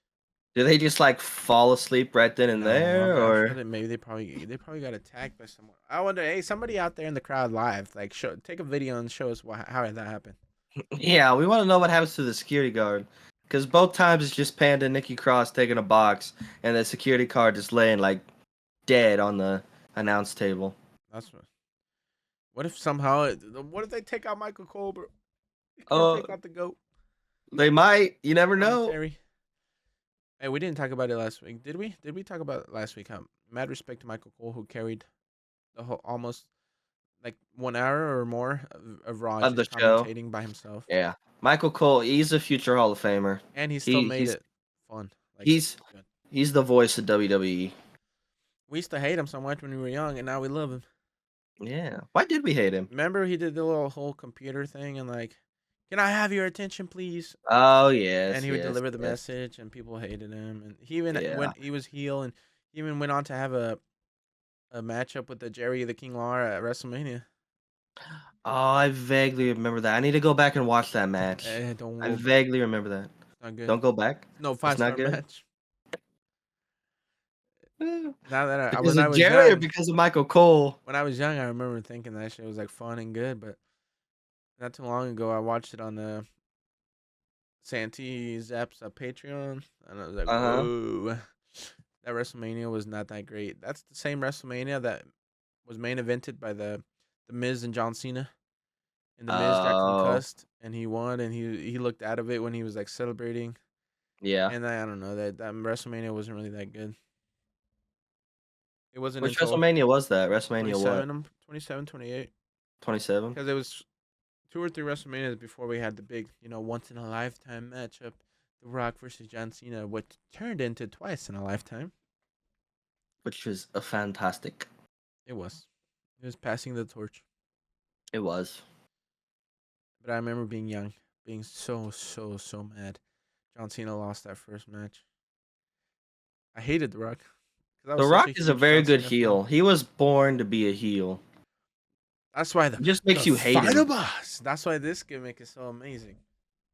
Do they just like fall asleep right then and No, there, I'm sure or that maybe they probably got attacked by someone. I wonder, hey, somebody out there in the crowd live, like, take a video and show us how that happened. yeah, we want to know what happens to the security guard. Because both times it's just Panda Nikki Cross taking a box, and the security guard just laying like dead on the announce table. That's what if somehow what if they take out Michael Cole, bro? They can't Oh, take out the GOAT they might. You never know. commentary. Hey, we didn't talk about it last week, did we? Did we talk about it last week? Mad respect to Michael Cole, who carried the whole almost like 1 hour or more of Raw Of the just show. commentating by himself, Yeah, Michael Cole. He's a future Hall of Famer. and he still made He's it fun. Like, he's good. he's the voice of WWE. We used to hate him so much when we were young, and now we love him. Yeah. Why did we hate him? Remember, he did the little whole computer thing and like, "Can I have your attention, please?" Oh yes, And he would yes, deliver the yes. message, and people hated him. And he even Yeah. when he was heel, and he even went on to have a matchup with the Jerry the King Lawler at WrestleMania. Oh, I vaguely remember that. I need to go back and watch that match. Don't I go. vaguely remember that. It's not good. Don't go back. No It's not 5-star good. match. Eh, Now that Because when I of was Jerry or young, because of Michael Cole? when I was young, I remember thinking that shit was like fun and good. But not too long ago, I watched it on the Santee Zap's Patreon, and I was like, Uh huh. whoa. That WrestleMania was not that great. That's the same WrestleMania that was main evented by the Miz and John Cena. And the Miz got Oh, concussed and he won, and he looked out of it when he was like celebrating. yeah. And I don't know, that WrestleMania wasn't really that good. It wasn't Which until WrestleMania was that? WrestleMania what? 27, 27, 28. 27? Because it was 2 or 3 WrestleManias before we had the big, once in a lifetime matchup, The Rock versus John Cena, which turned into twice in a lifetime. Which was a fantastic. It was. It was passing the torch. It was. But I remember being young, being so, so, so mad. John Cena lost that first match. I hated The Rock because I The was such Rock a is a huge very John good Cena heel. fan. He was born to be a heel. That's why It just makes the you hate final him. boss. That's why this gimmick is so amazing.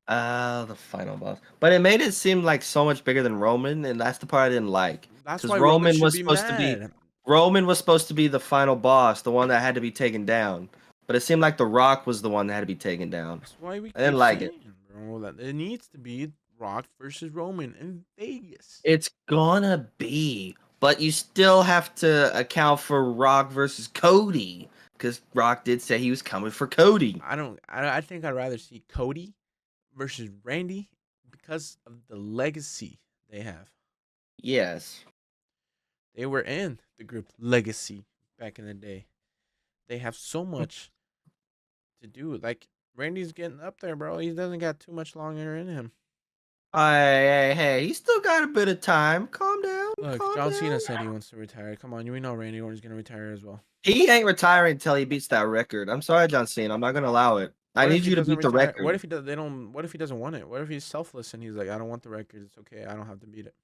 The final boss. But it made it seem like so much bigger than Roman, and that's the part I didn't like. That's Because why Roman Roman should was be supposed to be mad. the final boss, the one that had to be taken down. But it seemed like The Rock was the one that had to be taken down. That's why we I didn't keep like it. saying, bro, that it needs to be Rock versus Roman in Vegas. It's gonna be, but you still have to account for Rock versus Cody, because Rock did say he was coming for Cody. I think I'd rather see Cody versus Randy because of the legacy they have. Yes. They were in the group Legacy back in the day. They have so much to do. Like, Randy's getting up there, bro. He doesn't got too much longer in him. Hey, he's still got a bit of time. Calm down, Look, calm John down. Cena said he wants to retire. Come on, we know Randy Orton's gonna retire as well. He ain't retiring until he beats that record. I'm sorry, John Cena. I'm not gonna allow it. I What if need he you to doesn't beat the retire? What record. if he does? They don't. What if he doesn't want it? What if he's selfless and he's like, I don't want the record. It's okay. I don't have to beat it.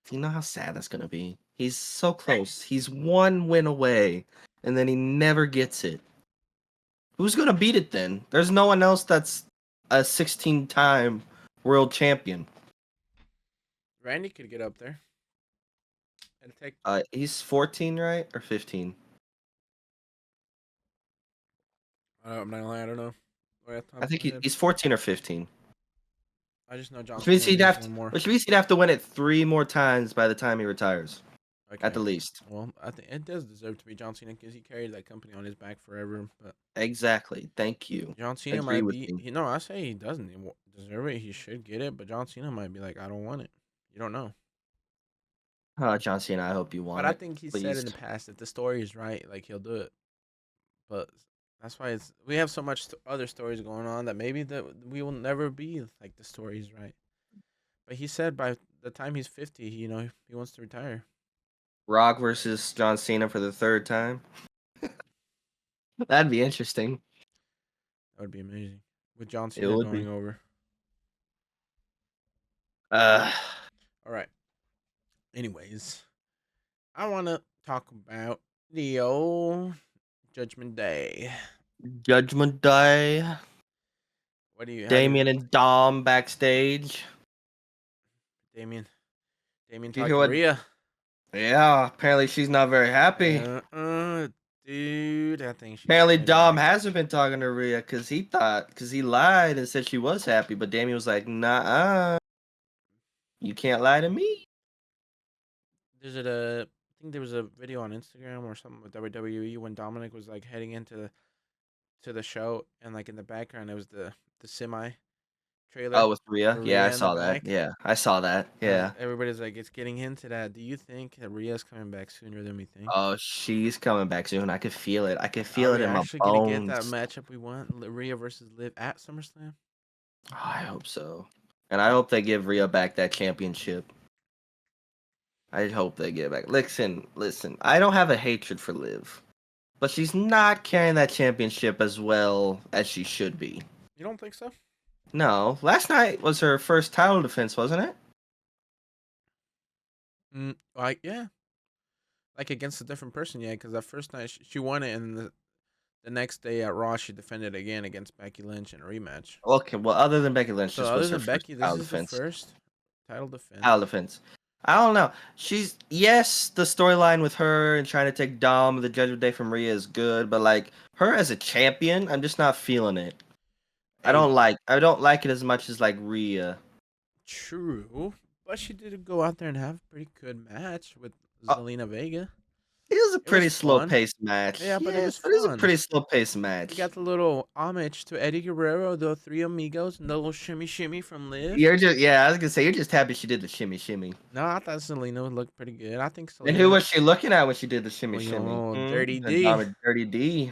You know how sad that's gonna be. He's so close. He's one win away, and then he never gets it. Who's gonna beat it then? There's no one else that's a 16-time world champion. Randy could get up there. And take. He's 14, right? Or 15? I'm not gonna lie. I don't know. Right off the top I of think my head. he's 14 or 15. I just know John Which means Cena needs one more. he'd have to win it 3 more times by the time he retires, Okay. at the least. Well, I think it does deserve to be John Cena because he carried that company on his back forever. But Exactly. Thank you. John Cena Agree might with be. me. I say he doesn't deserve it. He should get it. But John Cena might be like, I don't want it. You don't know. John Cena, I hope you want But I it. think he said Please. in the past if the story is right, like he'll do it. But that's why we have so much other stories going on that maybe we will never be like the story is right. But he said by the time he's 50, he wants to retire. Rock versus John Cena for the 3rd time. That'd be interesting. That would be amazing with John It Cena would going be. over. Uh, All right. Anyways, I want to talk about the old Judgment Day. Judgment Day. How do you, Damien and Dom backstage. Damien? Damien Did you talked hear to what? Rhea. Yeah, apparently she's not very happy. Dude, I think she's Apparently coming Dom back. hasn't been talking to Rhea because he lied and said she was happy, but Damien was like, nah, you can't lie to me. I think there was a video on Instagram or something with WWE when Dominic was like heading into the show, and like in the background it was the semi trailer Oh, with Rhea? with Yeah, I Rhea in the saw that. back. Yeah, I saw that. Yeah. Everybody's like, it's getting into that. Do you think that Rhea's coming back sooner than we think? Oh, she's coming back soon. I could feel it. I could Are feel we it in my actually gonna get that bones. matchup we want, Rhea versus Liv at SummerSlam? Oh, I hope so. And I hope they give Rhea back that championship. I hope they give it back. Listen. I don't have a hatred for Liv, but she's not carrying that championship as well as she should be. You don't think so? No, last night was her first title defense, wasn't it? Like yeah, like against a different person, yeah. Because that first night she won it, and the next day at Raw she defended again against Becky Lynch in a rematch. Okay, well, other than Becky Lynch, So this other was her than first Becky, this title is the defense. first title defense. Title defense. I don't know. Yes, the storyline with her and trying to take Dom the Judgment Day from Rhea is good, but like her as a champion, I'm just not feeling it. I Hey, don't like it as much as like Rhea. true, but she did go out there and have a pretty good match with Uh, Zelina Vega. it was a It was pretty slow fun. paced match. Yeah, but it was Yes, but it was a fun. pretty slow paced We match. got the little homage to Eddie Guerrero, the Three Amigos, and the little shimmy shimmy from Liv. I was gonna say you're just happy she did the shimmy shimmy. No, I thought Selena would look pretty good. I think And who Selena. was she looking at when she did the shimmy Well, you shimmy? know, Dirty The D. Dom Dirty D.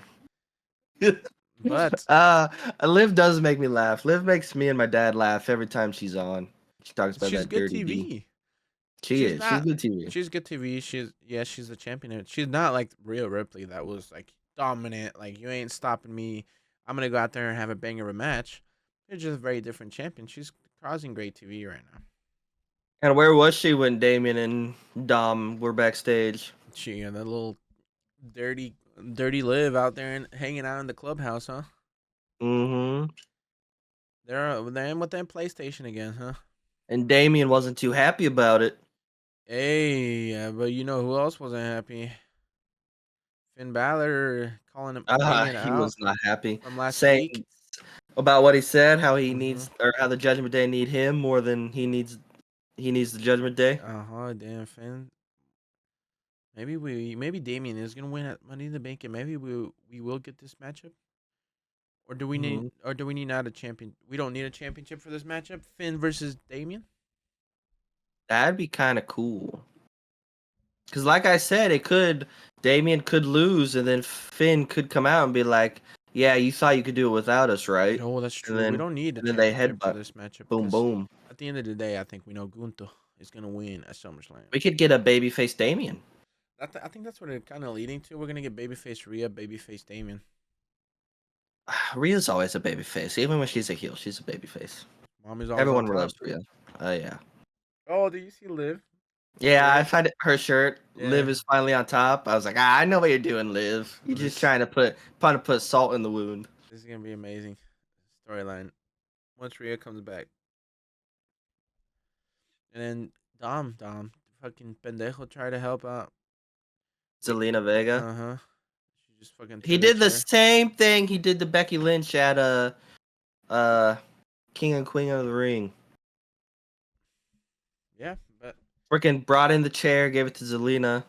But uh, Liv does make me laugh. Liv makes me and my dad laugh every time she's on. She talks about she's that good Dirty D. TV. She She's is. She's not. good TV. She's good TV. She's a champion. She's not like Rhea Ripley that was like dominant. Like you ain't stopping me. I'm gonna go out there and have a banger of a match. They're just a very different champion. She's causing great TV right now. And where was she when Damien and Dom were backstage? She and that little dirty Liv out there and hanging out in the clubhouse, huh? Mm-hmm. They're in with that PlayStation again, huh? And Damien wasn't too happy about it. Hey, but you know who else wasn't happy? Finn Balor calling him Damien He out was not happy. from last Saying week. about what he said, how he Mm-hmm. needs or how the Judgment Day need him more than he needs the Judgment Day. Damn Finn. Maybe Damien is gonna win at Money in the Bank, and maybe we will get this matchup. Or do we need Mhm. not a champion? We don't need a championship for this matchup. Finn versus Damien. That'd be kind of cool. Because, like I said, Damien could lose, and then Finn could come out and be like, "Yeah, you thought you could do it without us, right?" No, that's And true. We then, don't need a they championship for headbutt, this matchup boom, because boom. at the end of the day, I think we know Gunther is gonna win at SummerSlam. We could get a babyface Damien. I think that's what it's kind of leading to. We're gonna get babyface Rhea, babyface Damien. Rhea's always a babyface, even when she's a heel. She's a babyface. Mom is always Everyone on top. loves Rhea. Oh yeah. Oh, do you see Liv? Yeah, I Liv? find it her shirt. Yeah. Liv is finally on top. I was like, I know what you're doing, Liv. You're just trying to put salt in the wound. This is gonna be amazing storyline once Rhea comes back. And then Dom, the fucking pendejo, tried to help out. Zelina Vega. Uh huh. She just fucking. He threw did the chair. same thing he did to Becky Lynch at King and Queen of the Ring. Yeah, but Freaking brought in the chair, gave it to Zelina,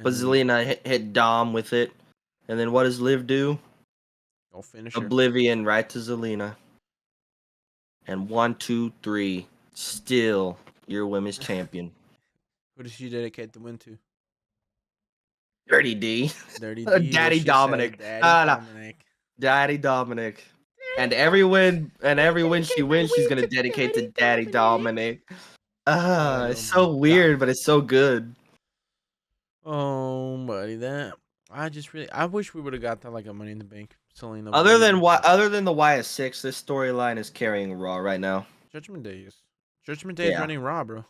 but Zelina hit Dom with it, and then what does Liv do? Go finish her. Oblivion right to Zelina. And 1, 2, 3, still your women's champion. Who does she dedicate the win to? Dirty D. Dirty D. Daddy Dominic. Daddy No. Dominic. Daddy Dominic. And every win she wins, she's gonna dedicate to Daddy Dominic. It's so weird, but it's so good. Oh, buddy, I wish we would have got that like a Money in the Bank. Selena. Other than the Wyatt.6, this storyline is carrying Raw right now. Judgment Day is. Judgment Day is running Raw, bro.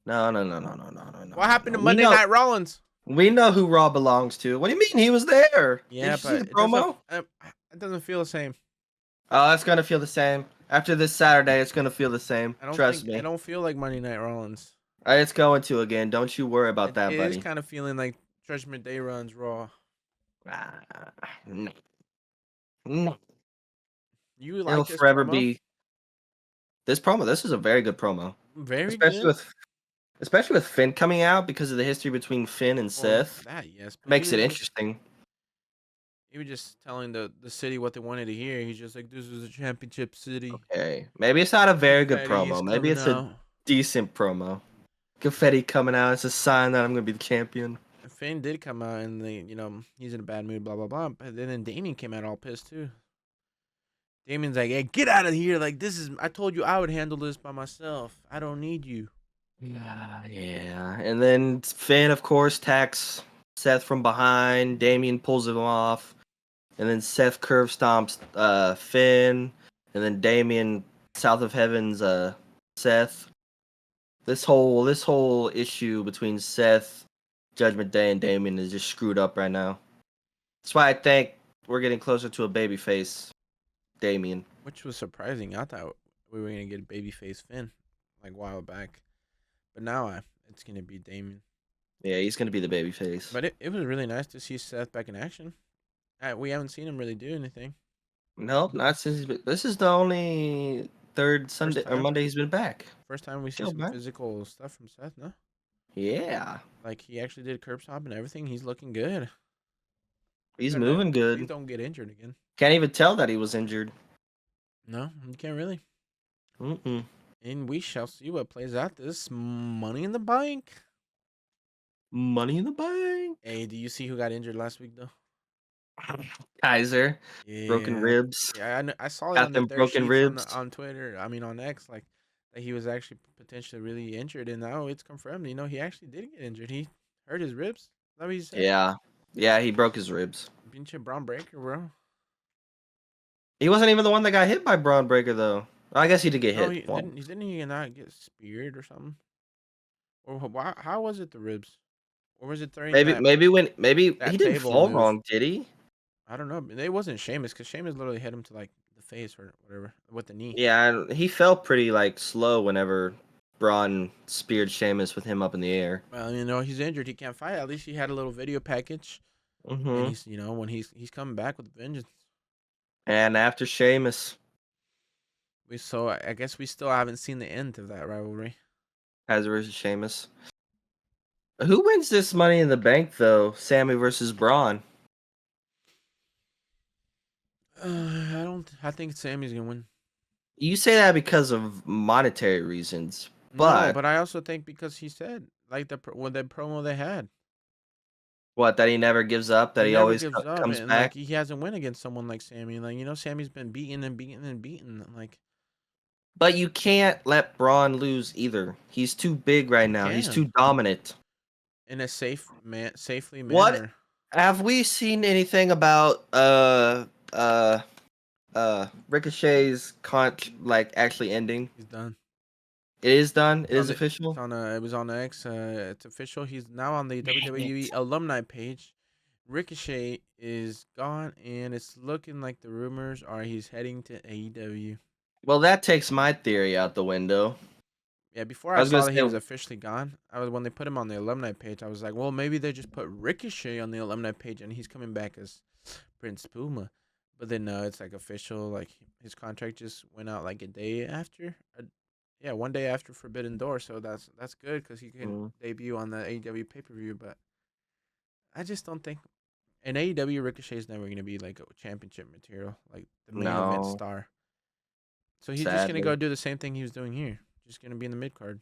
No. What happened to Monday Night Rollins? We know who Raw belongs to. What do you mean? He was there. Yeah, Did you but see the promo? it doesn't feel the same. Oh, it's gonna feel the same. After this Saturday, it's gonna feel the same. Trust me. I don't feel like Monday Night Rollins. It's going to again. Don't you worry about It that, is buddy. kind of feeling like Judgment Day runs Raw. Ah, no. No. You It'll like this forever promo? be this promo. This is a very good promo, Very especially good. with Finn coming out because of the history between Finn and Well, Seth. that yes, but Makes it interesting. he was just telling the city what they wanted to hear. He's just like, "This is a championship city. Okay, maybe it's not a very good Confetti is promo. Maybe coming it's a out." decent promo. Confetti coming out. It's a sign that I'm gonna be the champion. And Finn did come out and he's in a bad mood, blah blah blah. But then Damien came out all pissed too. Damien's like, "Hey, get out of here! Like I told you I would handle this by myself. I don't need you." Yeah. And then Finn, of course, attacks Seth from behind. Damien pulls him off. And then Seth curve stomps Finn. And then Damien south of heaven's Seth. This whole issue between Seth, Judgment Day, and Damien is just screwed up right now. That's why I think we're getting closer to a babyface Damien. Which was surprising. I thought we were gonna get a babyface Finn like a while back, but now it's gonna be Damien. Yeah, he's gonna be the babyface. But it was really nice to see Seth back in action. We haven't seen him really do anything. Nope, not since this is the only third Sunday or time? Monday he's been back. First time we see Chill, some man. physical stuff from Seth, no? Yeah, Like he actually did curb stop and everything. He's looking good. he's Good, right? moving Please good. don't get injured again. Can't even tell that he was injured. No, you can't really. Mm-mm. And we shall see what plays out this Money in the Bank. Money in the bank. Hey, do you see who got injured last week though? Kaiser, Yeah, broken ribs. yeah. I saw it Got on the them dirt broken sheets ribs. on Twitter. I mean on X, like that he was actually potentially really injured, and now it's confirmed. He actually did get injured. He hurt his ribs. Is that what he said? Yeah, he broke his ribs. Pinche Braun Breaker, bro. He wasn't even the one that got hit by Braun Breaker though. I guess he did get No, hit. he didn't he not get speared or something? Or why? How was it the ribs? Or was it during Maybe that he didn't table fall move? wrong, did he? I don't know. It wasn't Sheamus because Sheamus literally hit him to like the face or whatever with the knee. Yeah, he fell pretty slow whenever Braun speared Sheamus with him up in the air. Well, he's injured. He can't fight. At least he had a little video package, and Mm-hmm. he's when he's coming back with vengeance. And after Sheamus, I guess we still haven't seen the end of that rivalry. Kaiser versus Sheamus. Who wins this Money in the Bank though? Sammy versus Braun. I think Sammy's gonna win. You say that because of monetary reasons, No, but but I also think because he said like the promo they had. what? That he never gives up. That He he never always gives up, comes and like back. he hasn't win against someone like Sammy. Like Sammy's been beaten and beaten and beaten. Like But you can't let Braun lose either. He's too big right now. He's too can dominant. in a safely What manner. have we seen anything about Ricochet's actually ending? He's done. It is done. It It's is on official. it was on X. It's official. He's now on the Dang WWE it. alumni page. Ricochet is gone, and it's looking like the rumors are he's heading to AEW. Well, that takes my theory out the window. Yeah, before I I was gonna saw that he was say, officially gone, when they put him on the alumni page, I was like, well, maybe they just put Ricochet on the alumni page, and he's coming back as Prince Puma. But then no, it's like official. Like his contract just went out like a day after. Yeah, one day after Forbidden Door, so that's good because he can debut on the AEW pay per view. But I just don't think in AEW Ricochet is never gonna be like a championship material, like the main event no, star. So he's just gonna sadly. go do the same thing he was doing here. Just gonna be in the mid card.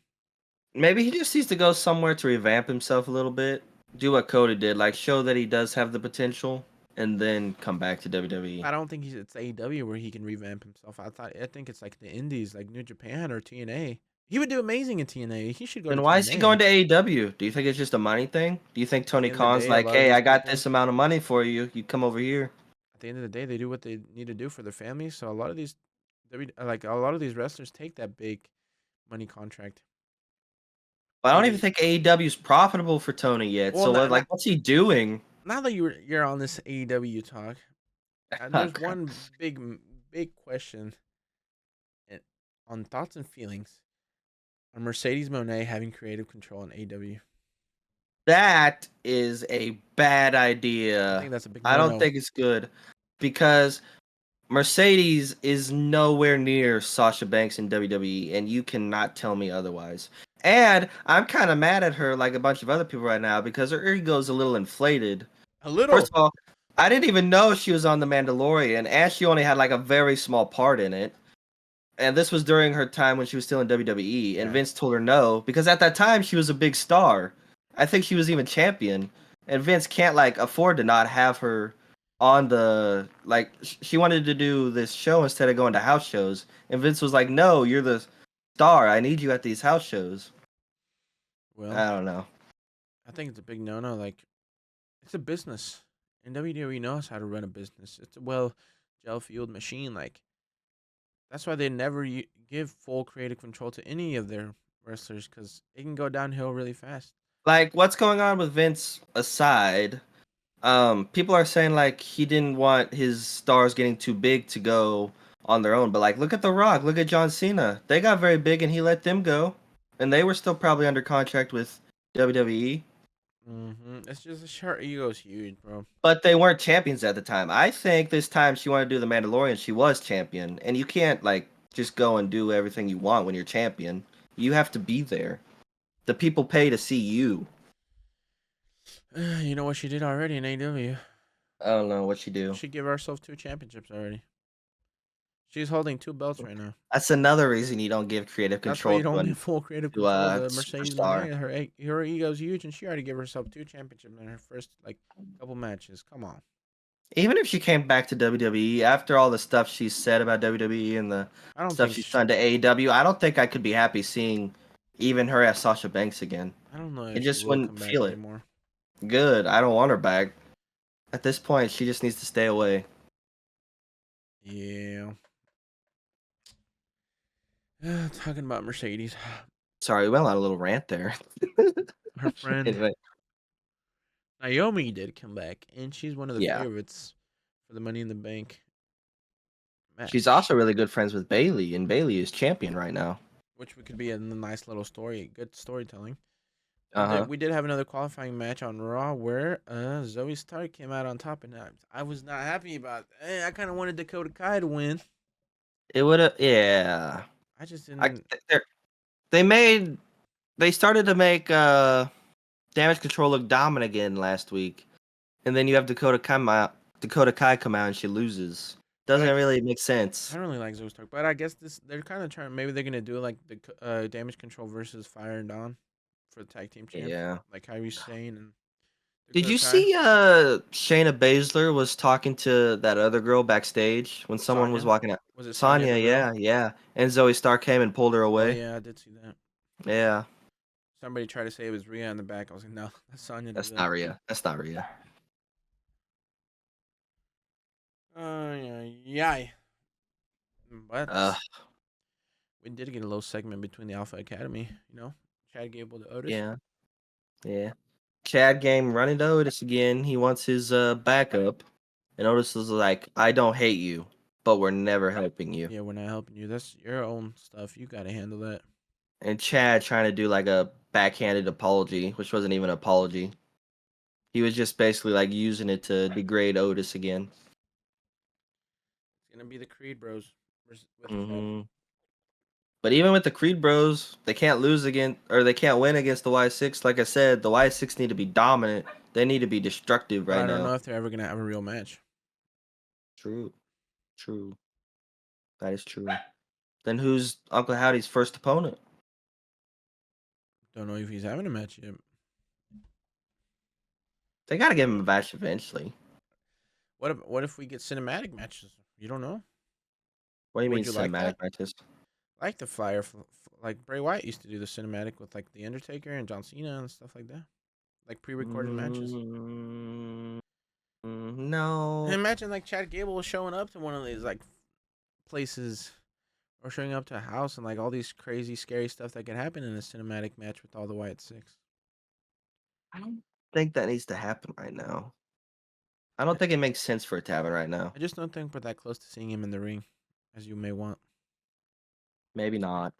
Maybe he just needs to go somewhere to revamp himself a little bit. Do what Cody did, show that he does have the potential, and then come back to WWE. I don't think it's AEW where he can revamp himself. I think it's like the Indies, like New Japan or TNA. He would do amazing in TNA. He should go to Then why is he TNA. going to AEW? Do you think it's just a money thing? Do you think Tony end of the Khan's day, a like, lot of hey, these I got people- this amount of money for you. You come over here. At the end of the day, they do what they need to do for their families. So a lot of these, a lot of these wrestlers take that big money contract. But I don't Maybe- even think AEW is profitable for Tony yet. Well, So not- what, what's he doing? Now that you're on this AEW talk, there's one big question on thoughts and feelings. on Mercedes Moné having creative control in AEW. That is a bad I idea. think that's a big I don't no-no. think it's good because Mercedes is nowhere near Sasha Banks in WWE, and you cannot tell me otherwise. And I'm kind of mad at her, like a bunch of other people right now, because her ego's a little inflated. A little. First of all, I didn't even know she was on The Mandalorian, and she only had like a very small part in it. And this was during her time when she was still in WWE, and Yeah. Vince told her no, because at that time she was a big star. I think she was even champion, and Vince can't like afford to not have her on the like. She wanted to do this show instead of going to house shows, and Vince was like, "No, you're the star. I need you at these house shows." Well, I don't know. I think it's a big no-no. Like, it's a business, and WWE knows how to run a business. It's a gel-fueled machine. Like, that's why they never give full creative control to any of their wrestlers because it can go downhill really fast. Like, what's going on with Vince aside? People are saying like he didn't want his stars getting too big to go on their own, but like look at The Rock, look at John Cena. They got very big and he let them go, and they were still probably under contract with WWE, It's just her ego's huge, bro. but they weren't champions at the time. I think this time she wanted to do the Mandalorian, she was champion, and you can't like just go and do everything you want when you're champion. You have to be there. The people pay to see you. You know what she did already in AEW? I don't know what you do. She gave herself 2 championships already. She's holding 2 belts right now. That's another reason you don't give creative That's why control you don't to give full creative to control a to Mercedes superstar. Moné. Her ego's huge, and she already gave herself 2 championships in her first like couple matches. Come on. Even if she came back to WWE after all the stuff she said about WWE and the I don't stuff think she's done to AEW, I don't think I could be happy seeing even her as Sasha Banks again. I don't know I if she just will come wouldn't back feel it. anymore. Good. I don't want her back. At this point, she just needs to stay away. Yeah. Talking about Mercedes, Sorry, we went on a little rant there. her friend Anyway, Naomi did come back, and she's one of the yeah. favorites for the Money in the Bank She's match, also really good friends with Bailey, and Bailey is champion right now. which could be a nice little story, good storytelling. Uh-huh. We did have another qualifying match on Raw where Zoe Stark came out on top, and I was not happy about. I kind of wanted Dakota Kai to win. It would have, yeah. I just I, didn't. they started to make Damage Control look dominant again last week, and then you have Dakota Kai come out and she loses. Doesn't really make sense. I don't really like Zoe Stark, but I guess they're kind of trying. Maybe they're gonna do like the Damage Control versus Fire and Dawn for the tag team champs, Yeah. like Kairi Sane and Did Dakota you Kai. see Shayna Baszler was talking to that other girl backstage when someone was Sonya? walking out? Was it Sonya Sonya, Deville? yeah. And Zoe Stark came and pulled her Oh away. yeah, I did see that. Yeah. Somebody tried to say it was Rhea in the back. I was like, no, that's Sonya That's Deville. not Rhea. That's not Rhea. Yeah. But Uh, we did get a little segment between the Alpha Academy. You know, Chad Gable to Otis. yeah. Yeah. Chad game running to Otis again. He wants his backup. And Otis is like, I don't hate you, but we're never helping you. Yeah, we're not helping you. That's your own stuff. You got to handle that. And Chad trying to do like a backhanded apology, which wasn't even an apology. He was just basically like using it to degrade Otis again. It's gonna be the Creed Bros with Chad. hmm But even with the Creed Bros, they can't lose again, or they can't win against the Y6. Like I said, the Y6 need to be dominant. They need to be destructive But right I don't now. know if they're ever gonna have a real match. True. That is true. Then who's Uncle Howdy's first opponent? Don't know if he's having a match yet. They gotta give him a match eventually. What if we get cinematic matches? You don't know. What do you Would mean you like cinematic that? matches? Like the Flyer, like Bray Wyatt used to do the cinematic with like the Undertaker and John Cena and stuff like that, like pre-recorded matches. No. Imagine like Chad Gable was showing up to one of these like places or showing up to a house and like all these crazy, scary stuff that could happen in a cinematic match with all the Wyatt Six. I don't think that needs to happen right now. I don't think it makes sense for it to happen right now. I just don't think we're that close to seeing him in the ring, as you may want. Maybe not.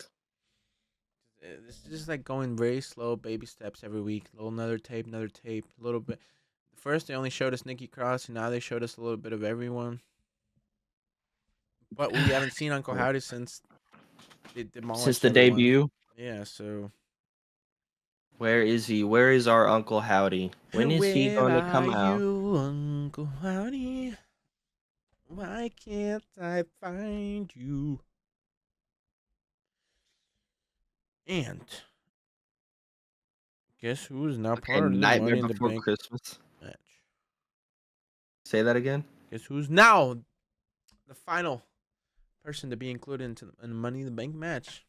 This is just like going very slow, baby steps every week. Little another tape, a little bit. First, they only showed us Nikki Cross, and now they showed us a little bit of everyone. But we haven't seen Uncle Howdy since they demolished Since the everyone. debut. Yeah, so. Where is he? Where is our Uncle Howdy? When is he Where going to are come out? you, Uncle Howdy? Why can't I find you? And guess who is now Okay, part of the Nightmare Money in the Before Bank Christmas. match? Say that again. Guess who's now the final person to be included in the Money in the Bank match?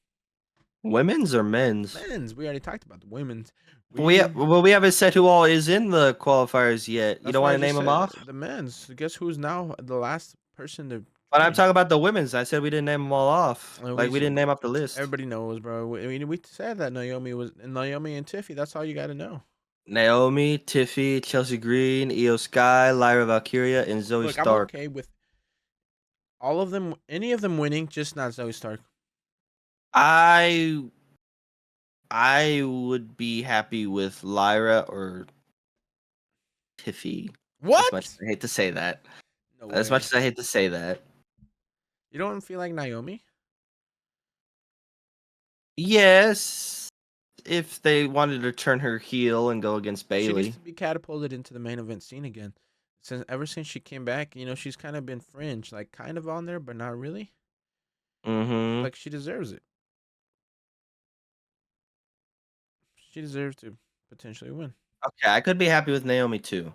Women's or men's? Men's. We already talked about the women's. We haven't said who all is in the qualifiers yet. You That's don't why want I to just name them said off? the men's. Guess who's now the last person to But I'm join? talking about the women's. I said we didn't name them all off. We We didn't name off the list. Everybody knows, bro. We said that Naomi and Tiffy. That's all you got to know. Naomi, Tiffy, Chelsea Green, Io Sky, Lyra Valkyria, and Zoe Look, I'm Stark. okay with all of them, any of them winning, just not Zoe Stark. I would be happy with Lyra or Tiffy. What? As much as I hate to say that. No As way. much as I hate to say that. You don't feel like Naomi? Yes, if they wanted to turn her heel and go against She Bailey. needs to be catapulted into the main event scene again. Ever since she came back, she's kind of been fringe, like kind of on there, but not really. Mm-hmm. Like she deserves it. She deserves to potentially win. Okay, I could be happy with Naomi too.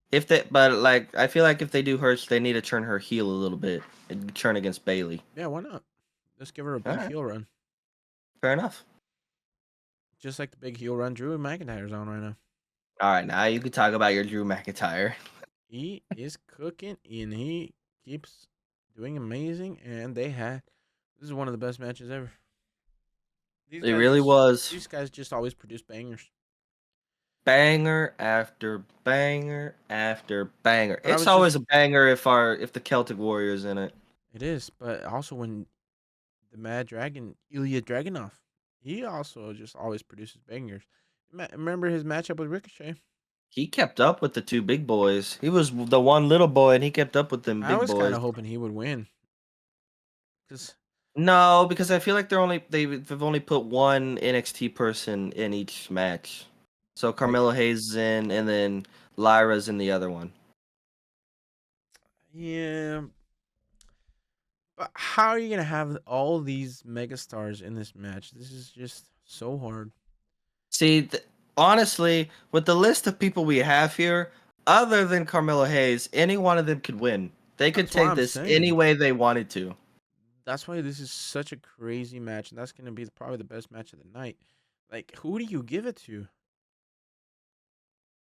But like, I feel like if they do hers, they need to turn her heel a little bit and turn against Bailey. Yeah, why not? Let's give her a big Alright. heel run. Fair enough. Just like the big heel run Drew McIntyre's on right now. All right, now you can talk about your Drew McIntyre. He is cooking and he keeps doing amazing. And this is one of the best matches ever. It really was. These guys just always produce bangers. Banger after banger after banger. But It's always a banger if the Celtic Warrior's in it. It is, but also when the Mad Dragon, Ilya Dragunov, he also just always produces bangers. Remember his matchup with Ricochet? He kept up with the two big boys. He was the one little boy, and he kept up with them I big was boys. kind of hoping he would win. No, because I feel like they've only put one NXT person in each match. So Carmelo Hayes is in, and then Lyra's in the other one. Yeah. But how are you going to have all these megastars in this match? This is just so hard. See, honestly, with the list of people we have here, other than Carmelo Hayes, any one of them could win. They could take this any way they wanted to. That's why this is such a crazy match, and that's going to be probably the best match of the night. Like, who do you give it to?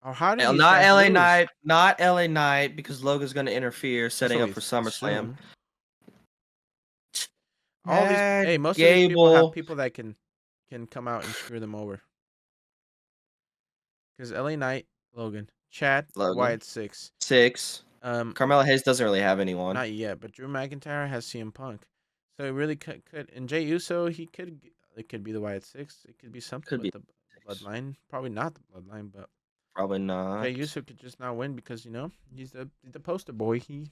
Or how do you not LA Knight, not LA Knight, because Logan's going to interfere, setting up for SummerSlam. All these, most of these people have people that can come out and screw them over. Because LA Knight, Logan, Chad, Wyatt.6. Carmelo Hayes doesn't really have anyone. Not yet, but Drew McIntyre has CM Punk, so it really could. And Jey Uso, it could be the Wyatt.6. It could be something with the Bloodline. Probably not the Bloodline, but probably not. Jey Uso could just not win because he's the poster boy. He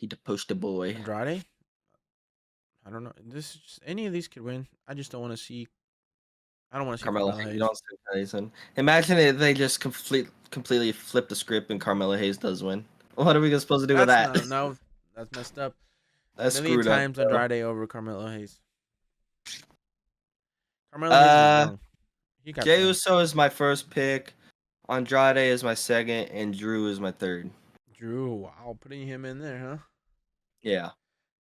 the poster boy. Andrade. I don't know. This is just, any of these could win. I just don't want to see. I don't want to see Carmelo Hayes. You don't see Hayes in. Imagine if they just completely flip the script and Carmelo Hayes does win. What are we supposed to do with that? No, that's messed up. That's a million screwed times up, Andrade over Carmelo Hayes. Carmelo Hayes is wrong. Jey Uso is my first pick. Andrade is my second, and Drew is my third. Drew, wow, putting him in there, huh? Yeah.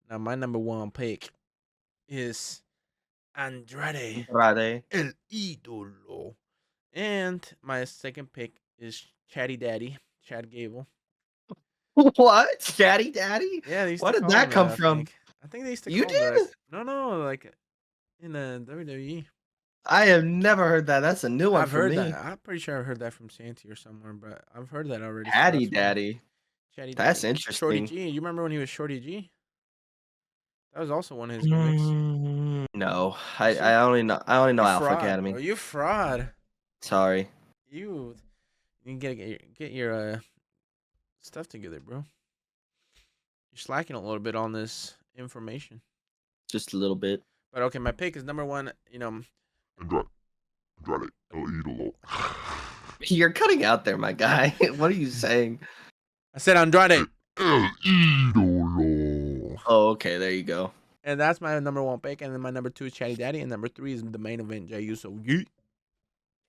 Now my number one pick is Andrade El Ídolo. And my second pick is Chatty Daddy, Chad Gable. What? Chatty Daddy? Yeah, what did that come from? I think they used to call you did? That. No, like in the WWE. I have never heard that. That's a new one for me. I've heard that. I'm pretty sure I heard that from Santi or somewhere, but I've heard that already. Chatty Daddy. Chatty Daddy. That's interesting. Shorty G. You remember when he was Shorty G? That was also one of his gimmicks. No, You see? I only know You Alpha fraud, bro. Academy. You fraud. Sorry, You you get your stuff together, bro. You're slacking a little bit on this information. just a little bit. But okay, my pick is number one. Andrade, El Idolo. You're cutting out there, my guy. What are you saying? I said Andrade, El Idolo. Oh, okay, there you go. and that's my number one pick. And then my number two is Chatty Daddy, and number three is the main event, Jey Uso. Yeet.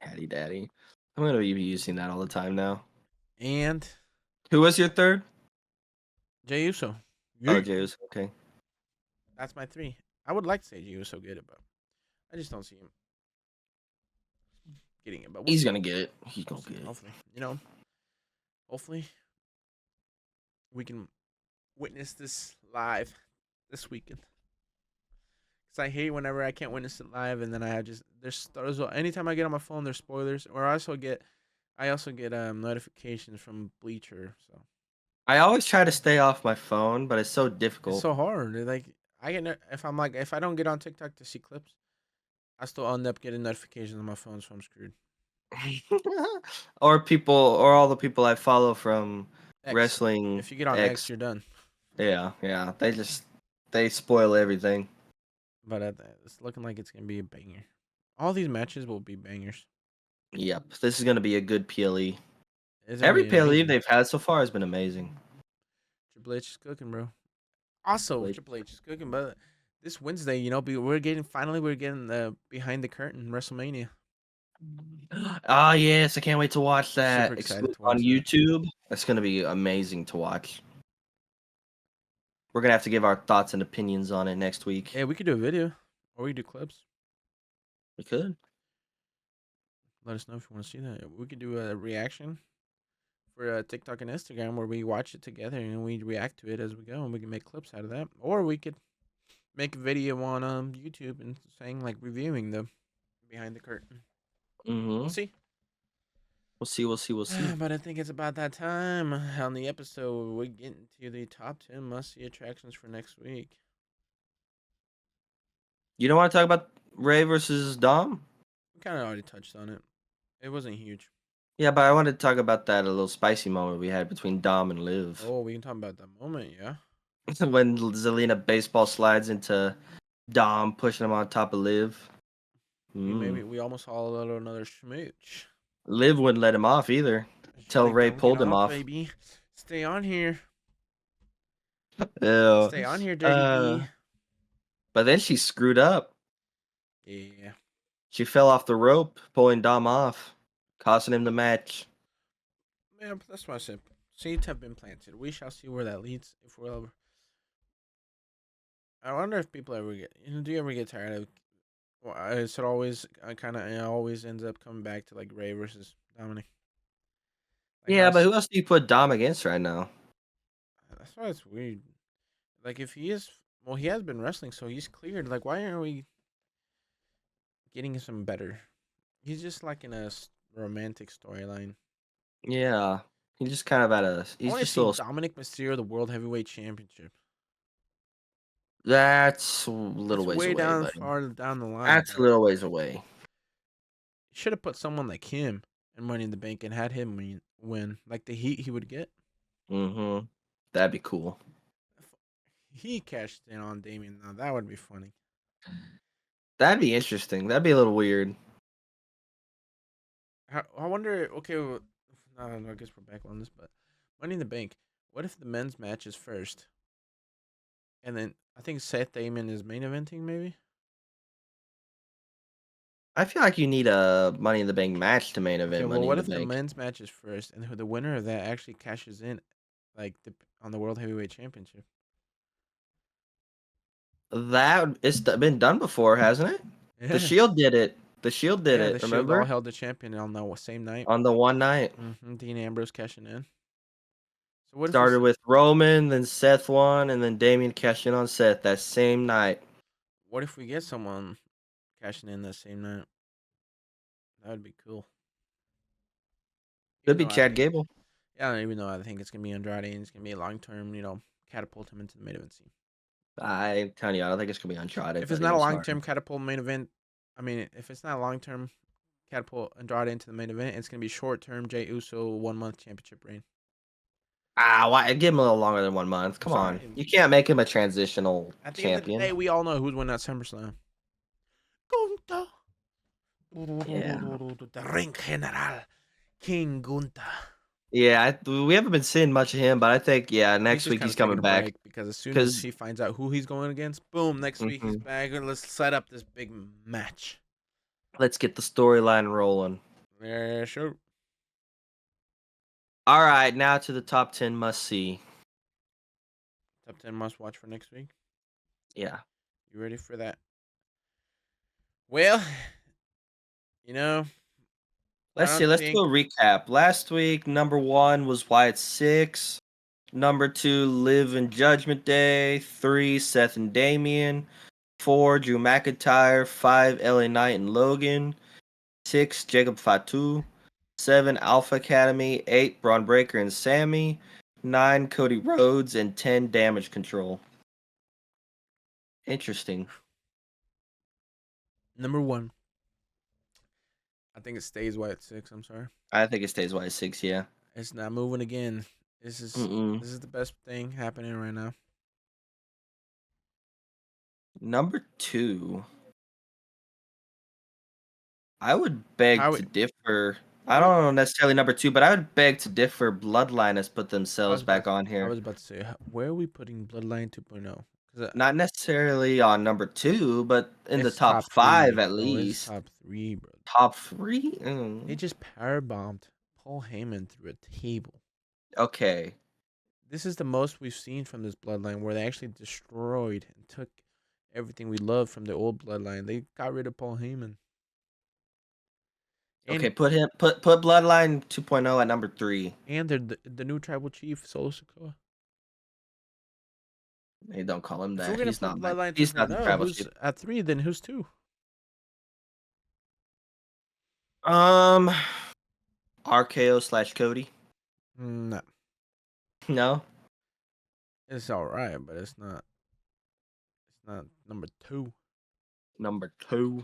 Daddy, daddy. I'm gonna be using that all the time now. And Who was your third? Jey Uso. Oh, Yeet. James. Okay. That's my three. I would like to say Jey Uso get it, but I just don't see him getting it. But we'll He's see. gonna get it. He's We'll gonna see. get it. Hopefully, hopefully we can witness this live this weekend. Cause I hate whenever I can't witness it live, and then I just there's anytime I get on my phone, there's spoilers, or I also get notifications from Bleacher. So I always try to stay off my phone, but it's so it's difficult. so hard. Like if I don't get on TikTok to see clips, I still end up getting notifications on my phone, so I'm screwed. or all the people I follow from X. wrestling. If you get on X, you're done. Yeah. They spoil everything. But it's looking like it's gonna be a banger. All these matches will be bangers. Yep, this is gonna be a good PLE. It's Every already PLE amazing. they've had so far has been amazing. Triple H is cooking, bro. Also, Triple H is cooking, but this Wednesday, we're getting the behind the curtain WrestleMania. Ah, yes, I can't wait to watch that. Super excited Exclusive to watch on that. YouTube. That's gonna be amazing to watch. We're gonna have to give our thoughts and opinions on it next week. Yeah, we could do a video, or we could do clips. We could. Let us know if you want to see that. We could do a reaction for TikTok and Instagram where we watch it together and we react to it as we go, and we can make clips out of that. Or we could make a video on YouTube and saying like reviewing the behind the curtain. Mm-hmm. We'll see. We'll see. But I think it's about that time on the episode. We get into the top 10 must see attractions for next week. You don't want to talk about Ray versus Dom? We kind of already touched on it. It wasn't huge. Yeah, but I wanted to talk about that a little spicy moment we had between Dom and Liv. Oh, we can talk about that moment, yeah. When Zelina baseball slides into Dom, pushing him on top of Liv. We almost saw another smooch. Liv wouldn't let him off either. Till Ray pulled him off. Baby, stay on here. Ew. Stay on here, Dirty D. But then she screwed up. Yeah. She fell off the rope, pulling Dom off, costing him the match. Yeah, but that's what I said. Seeds have been planted. We shall see where that leads. If we're ever, I wonder if people ever get. Do you ever get tired of? Well, it always always ends up coming back to like Ray versus Dominik. Yeah, but who else do you put Dom against right now? That's why it's weird. Like if he is, well, he has been wrestling, so he's cleared. Like why aren't we getting some better? He's just like in a romantic storyline. Yeah, he's just kind of at a. He's I want to just see a little. Dominik Mysterio, the World Heavyweight Championship. That's a little ways way away. down, Buddy. far down the line. That's a little ways away. Should have put someone like him in Money in the Bank and had him win, like the heat he would get. Mm-hmm. That'd be cool. He cashed in on Damien. Now that would be funny. That'd be interesting. That'd be a little weird. I wonder. Okay, well, no, I guess we're back on this, but Money in the Bank. What if the men's match is first, and then I think Seth Damon is main eventing, maybe? I feel like you need a Money in the Bank match to main event Okay, well, Money what in if the the Bank. men's match is first, and the winner of that actually cashes in, like on the World Heavyweight Championship? That it's been done before, hasn't it? Yeah. The Shield did it. The Shield did it. The Remember? Shield all held the champion on the same night. On the one night. Dean Ambrose cashing in. So what Started with Roman, then Seth won, and then Damien cashed in on Seth that same night. What if we get someone cashing in that same night? That would be cool. Could be Chad Gable. Yeah, even though I think it's gonna be Andrade and it's gonna be a long term, catapult him into the main event scene. I'm telling you, I don't think it's gonna be Andrade. If it's but not a even long-term smarter. catapult main event, if it's not a long-term catapult Andrade into the main event, it's gonna be short-term Jey Uso 1 month championship reign. Why? Give him a little longer than 1 month. I'm Come on, sorry. you can't make him a transitional At the end of the champion. day, we all know who's winning that SummerSlam. Gunther. Yeah. The ring general, King Gunther. Yeah, we haven't been seeing much of him, but I think next He's just week kind he's of taking coming a back. break because as soon as Because he finds out who he's going against, boom, next week he's back and let's set up this big match. let's get the storyline rolling. Yeah, sure. All right, now to the top 10 must see. Top 10 must watch for next week. Yeah. You ready for that? Well, you know, Let's I see. don't Let's think do a recap. Last week, number 1 was Wyatt.6. Number 2, Liv and Judgment Day. 3, Seth and Damian. 4, Drew McIntyre. 5, LA Knight and Logan. 6, Jacob Fatu. 7, Alpha Academy. 8, Braun Breaker and Sammy. 9, Cody Rhodes. And 10, Damage Control. Interesting. number 1. I think it stays Wyatt.6. I'm sorry. I think it stays Wyatt.6, yeah. It's not moving again. This is the best thing happening right now. Number 2. I would beg to differ. I don't know necessarily number 2, but I would beg to differ. Bloodline has put themselves back on I here. was about to say, where are we putting Bloodline 2.0? Not necessarily on number 2, but in the It's top top 5 3, at bro. It's least. top 3, bro. Top 3? They just power bombed Paul Heyman through a table. Okay. This is the most we've seen from this Bloodline, where they actually destroyed and took everything we loved from the old Bloodline. They got rid of Paul Heyman. And, Okay, put Bloodline 2.0 at number 3. and they're the new tribal chief, Solo Sikoa. Hey, don't call him If that. we're gonna He's put not Bloodline he's not the 2.0, tribal who's chief. at 3? Then who's 2? RKO/Cody. No, No. it's all right, but it's not. It's not number 2. Number 2.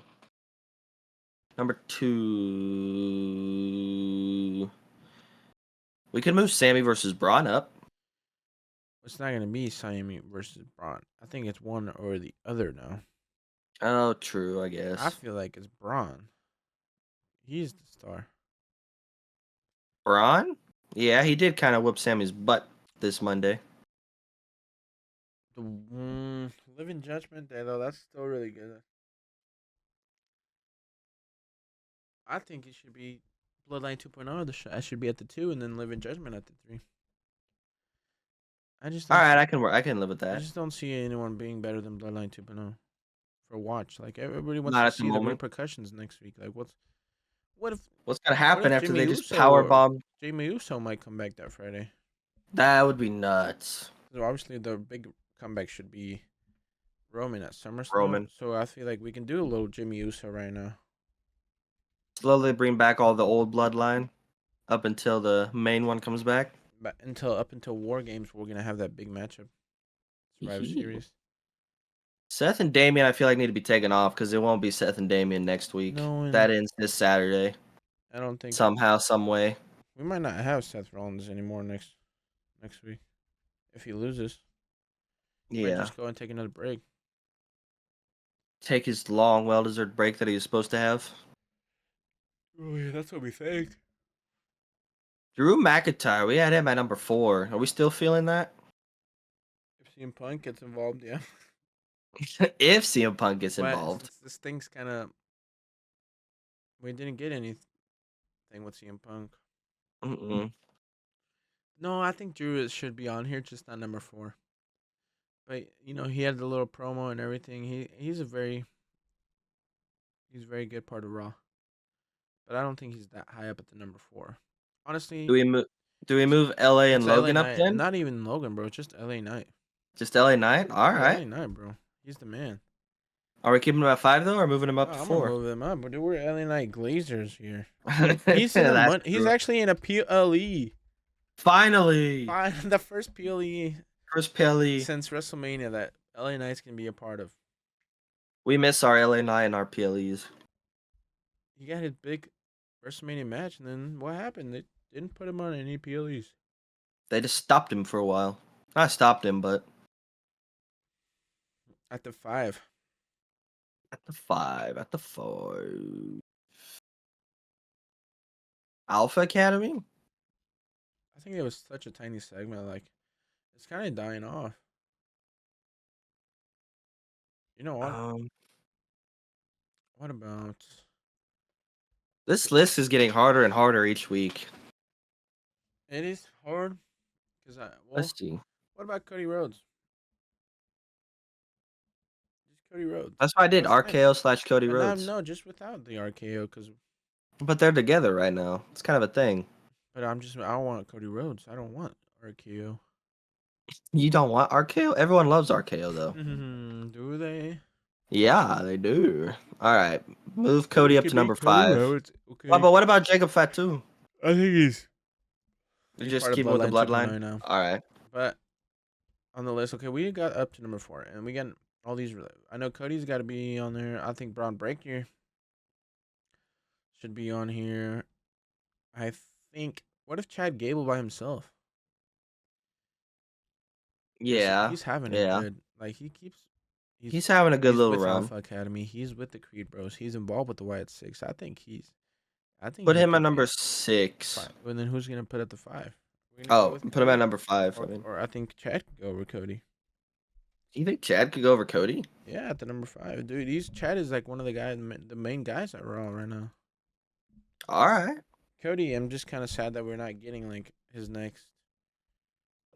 Number 2. We could move Sammy versus Braun up. It's not gonna be Sammy versus Braun. I think it's one or the other now. Oh, true, I I guess. feel like it's Braun. He's the star. Braun? Yeah, he did kind of whoop Sammy's butt this Monday. The Live in Judgment Day though, that's still really good. I think it should be Bloodline 2.0. I should be at the 2, and then Live in Judgment at the 3. I just All don't. right, See, I can live with I that. just don't see anyone being better than Bloodline 2.0 for watch. Like everybody wants Not to at the see the moment. repercussions next week. Like what if What's gonna what happen if after Jimmy they just Uso power or bomb? Jimmy Uso might come back that Friday? That would be nuts. So obviously the big comeback should be Roman at SummerSlam. Roman. So I feel like we can do a little Jimmy Uso right now. Slowly bring back all the old bloodline up until the main one comes back. But up until War Games, we're gonna have that big matchup, Survivor Series. Seth and Damian, I feel like need to be taken off because it won't be Seth and Damian next week. No, That ends this Saturday. I don't think Somehow, some way. we might not have Seth Rollins anymore next week if he loses. He might Yeah. just go and take another break. Take his long, well-deserved break that he was supposed to have. Oh yeah, that's what we think. Drew McIntyre, we had him at number 4. Are we still feeling that? If CM Punk gets involved, yeah. If CM Punk gets But involved. this thing's kind of we didn't get anything with CM Punk. Mm-mm. No, I think Drew should be on here, just not number 4. But he had the little promo and everything. He's a very good part of Raw. But I don't think he's that high up at the number 4. Honestly, Do we move LA and it's LA Logan up Knight. then? Not even Logan, bro. It's just LA Knight. Just LA Knight? All right. LA Knight, bro. He's the man. Are we keeping him at 5 though, or moving him up to I'm 4? gonna move them up, but we're LA Knight Glazers here. He's in That's he's true. actually in a PLE. Finally. The first PLE First Pelly. since WrestleMania that LA Knights can be a part of. We miss our LA9 and our PLEs. He got his big WrestleMania match, and then what happened? They didn't put him on any PLEs. They just stopped him for a while. Not stopped him, but At the 5. at the 5. At the 5. Alpha Academy? I think it was such a tiny segment. Like, it's kind of dying off. You know what? Um, What about? this list is getting harder and harder each week. It is hard because Let's see. what about Cody Rhodes? Just Cody Rhodes. That's why I did That's fine. RKO/Cody But now, Rhodes. no, just without the RKO, because. But they're together right now. It's kind of a thing. But I don't want Cody Rhodes. I don't want RKO. You don't want RKO? Everyone loves RKO though. Do they? Yeah, they do. All right, move Cody up to number 5. Okay. But what about Jacob Fatu? I think You he's just part of keep him with the Bloodline bloodline. 2.0 now. All right. But on the list, okay, we got up to number 4, and we got all these. I know Cody's got to be on there. I think Braun Breaker should be on here. I think. What if Chad Gable by himself? 'Cause Yeah. he's having a Yeah. good. Like he keeps. He's having a good little with run. Alpha Academy. He's with the Creed Bros. He's involved with the Wyatt 6. I think Put he him at could number be 6. 5. And then who's gonna put at the 5? We're gonna go Oh, with put him at Cody? number 5. I mean, Or I think Chad could go over Cody. you think Chad could go over Cody? Yeah, at the number 5, dude. Chad is like one of the guys, the main guys at Raw right now. All right. Cody, I'm just kind of sad that we're not getting like his next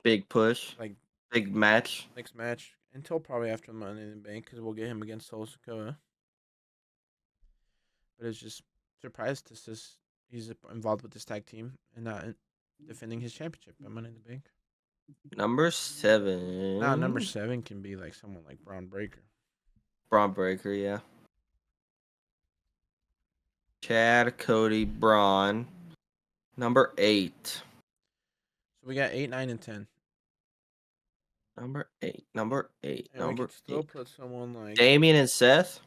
Big push. like Big match. next match until probably after Money in the Bank because we'll get him against Solo Sikoa. But it's just surprised to see he's involved with this tag team and not defending his championship at Money in the Bank. Number 7. Now number 7 can be like someone like Braun Breaker. Braun Breaker, yeah. Chad, Cody, Braun. Number 8. So we got 8, 9, and 10. Number 8. Number 8. And we Number could still 8. put someone like Damien and Seth.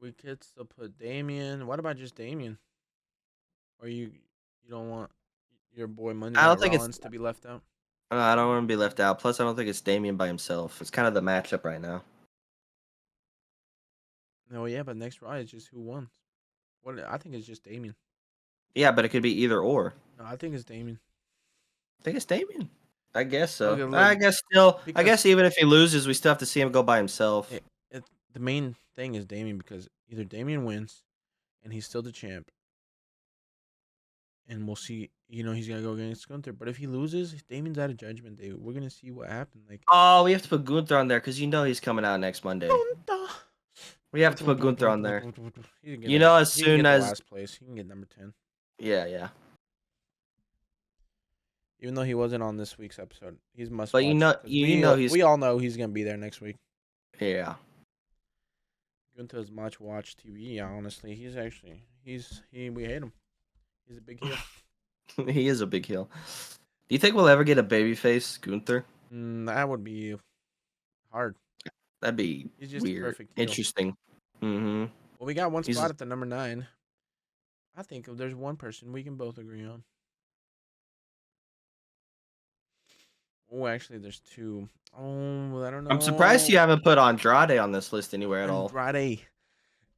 we could still put Damien. What about just Damien? Or you don't want your boy Monday I don't Night think it's- Rollins to be left out? I don't want to be left out. Plus, I don't think it's Damien by himself. It's kind of the matchup right now. No, yeah, but next Raw is just who won. What I think it's just Damien. Yeah, but it could be either or. No, I think it's Damien. I think it's Damien. I guess so. Okay, look, I guess still. I because- guess even if he loses, we still have to see him go by himself. The main thing is Damien because either Damien wins and he's still the champ. And we'll see, he's gonna go against Gunther. But if he loses, Damien's out of Judgment Day. We're gonna see what happened. Like Oh, we have to put Gunther on there because he's coming out next Monday. We have to put Gunther on there. As he can soon get as last place, he can get number 10. yeah. Even though he wasn't on this week's episode, he's must. But watch, we all know he's gonna be there next week. Yeah. Gunther's much watch TV. Yeah, honestly, we hate him. He's a big heel. He is a big heel. Do you think we'll ever get a babyface Gunther? That would be hard. That'd be He's just a weird. perfect heel. Interesting. Mm-hmm. Well, we got one He's spot a- at the number 9. I think if there's one person we can both agree on. Oh, actually, there's 2. Oh, I don't know. I'm surprised you haven't put Andrade on this list anywhere at all. Andrade,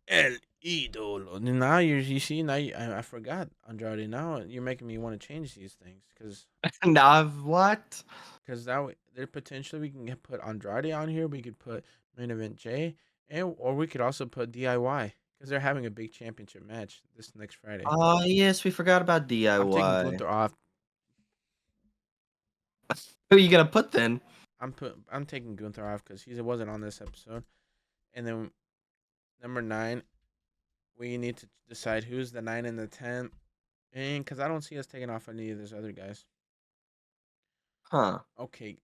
El Idolo. Now you see, I forgot Andrade. Now you're making me want to change these things because Nah, what? now there potentially we can put Andrade on here. We could put Main Event J, or we could also put DIY because they're having a big championship match this next Friday. Oh yes, we forgot about DIY. I'm taking Gunther off. Who are you gonna put then? I'm taking Gunther off because he wasn't on this episode. And then number 9, we need to decide who's the 9 and the 10, and because I don't see us taking off any of those other guys. Huh. Okay,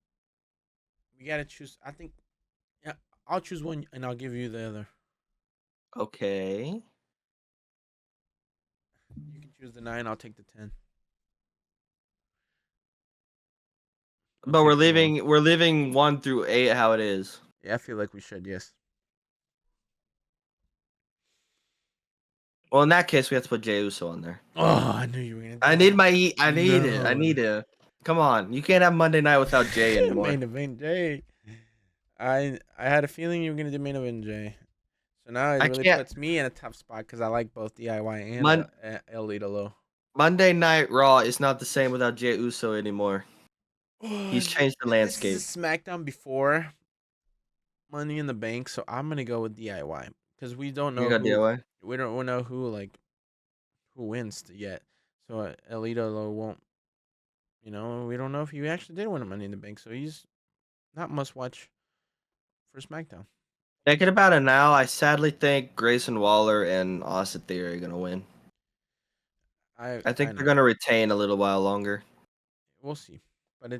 we gotta choose. I think, yeah, I'll choose one and I'll give you the other. Okay. You can choose the 9. I'll take the 10. But we're take too long. leaving 1 through 8 how it is. Yeah, I feel like we should. Yes. Well, in that case, we have to put Jey Uso on there. Oh, I knew you were gonna do I need that. I need it. I need it. Come on, you can't have Monday night without Jay anymore. Main event Jay. I had a feeling you were gonna do main event Jay. So now it I really can't. puts me in a tough spot because I like both DIY and Mon- El Idolo. Monday Night Raw is not the same without Jey Uso anymore. He's changed the landscape. This is SmackDown before Money in the Bank, so I'm gonna go with DIY because we don't You know got who DIY? we don't know who wins yet. So El Idolo won't. You know, we don't know if he actually did win a Money in the Bank, so he's not must watch for SmackDown. Thinking about it now, I sadly think Grayson Waller and Austin Theory are gonna win. I think they're know. gonna retain a little while longer. We'll see, but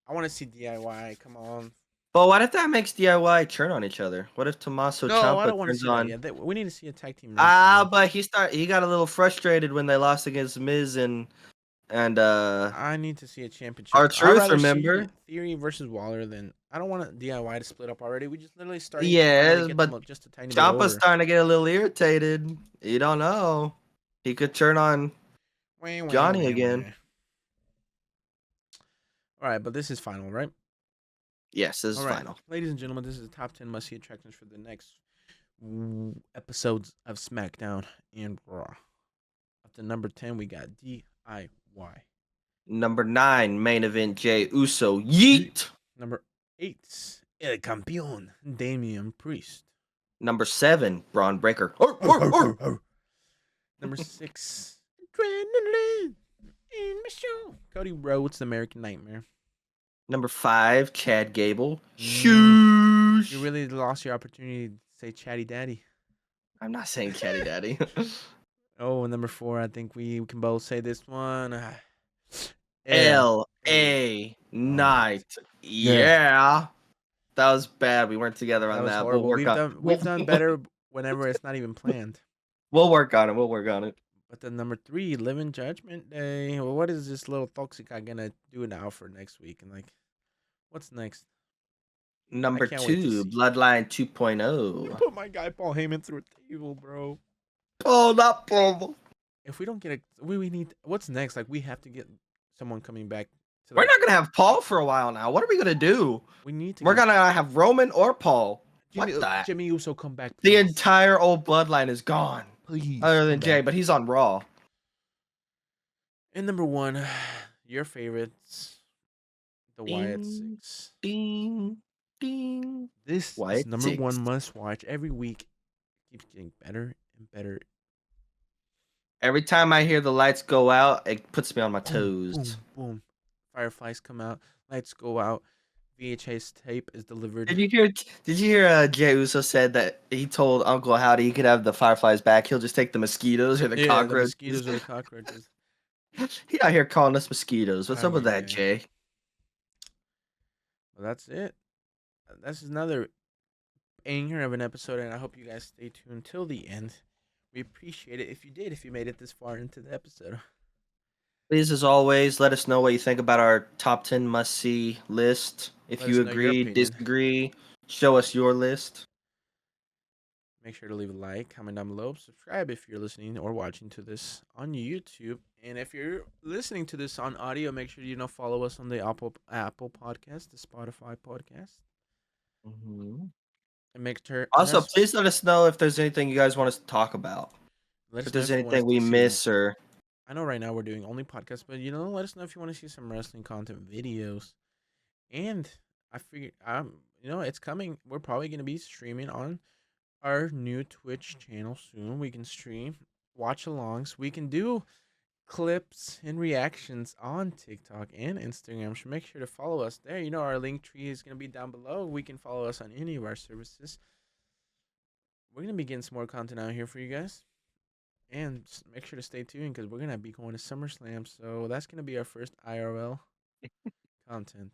I want to see DIY. Come on. But what if that makes DIY turn on each other? What if Tommaso No, I Ciampa don't want to turns see that on? yet. We need to see a tag team. But he got a little frustrated when they lost against Miz and I need to see a championship. I'd R-Truth, rather remember? see Theory versus Waller than I don't want DIY to split up already. We just literally starting to Yes, finally get but them up just a tiny bit Ciampa's over. starting to get a little irritated. You don't know. He could turn on Johnny again. All right, but this is final, right? Yes, this is All right, final. ladies and gentlemen, this is the top 10 must-see attractions for the next episodes of SmackDown and Raw. Up to number 10, we got DIY. Number 9, main event Jey Uso. Yeet. Number 8, El Campeón, Damian Priest. Number 7, Braun Breaker. Number 6, Adrenaline in my show. Cody Rhodes, the American Nightmare. Number 5, Chad Gable. You really lost your opportunity to say Chatty Daddy. I'm not saying Chatty Daddy. Oh, number 4, I think we can both say this one. L.A. Knight. Yeah. That was bad. We weren't together on That was that. horrible. We've done better whenever it's not even planned. We'll work on it. But then number 3, Live in Judgment Day. Well, what is this little toxic guy gonna do now for next week? And what's next? Number can't wait to 2, see. Bloodline You 2.0. put my guy Paul Heyman through a table, bro. Oh, not Paul. If we don't get we need what's next? We have to get someone coming back. We're not gonna have Paul for a while now. What are we gonna do? We need to. We're gonna have Roman or Paul. Jimmy Uso come back. The Please. entire old Bloodline is gone. Please. Other than Jay, but he's on Raw. And number 1, your favorites, the Wyatt Ding, 6. Ding, ding. This Wyatt is number 1 6. must watch every week. Keeps getting better and better. Every time I hear the lights go out, it puts me on my Boom, toes. boom, boom. Fireflies come out. Lights go out. VHS tape is delivered. Did you hear Jey Uso said that he told Uncle Howdy he could have the fireflies back. He'll just take the mosquitoes or the cockroaches. The mosquitoes or the cockroaches. He out here calling us mosquitoes. What's up with that, Yeah. Jay? Well, that's it. This is another banger of an episode, and I hope you guys stay tuned till the end. We appreciate it if you did, if you made it this far into the episode. Please, as always, let us know what you think about our top 10 must-see list. If Let you us know your agree, opinion. disagree, show us your list. Make sure to leave a like, comment down below, subscribe if you're listening or watching to this on YouTube. And if you're listening to this on audio, make sure you follow us on the Apple Podcast, the Spotify podcast. Mm-hmm. And make sure. Also, please let us know if there's anything you guys want us to talk about. If there's anything we miss or... I know right now we're doing only podcasts, but let us know if you want to see some wrestling content videos. And I figured, it's coming. We're probably going to be streaming on our new Twitch channel soon. We can stream watch-alongs. We can do clips and reactions on TikTok and Instagram. So make sure to follow us there. Our link tree is going to be down below. We can follow us on any of our services. We're going to be getting some more content out here for you guys. And make sure to stay tuned because we're going to be going to SummerSlam. So that's going to be our first IRL content.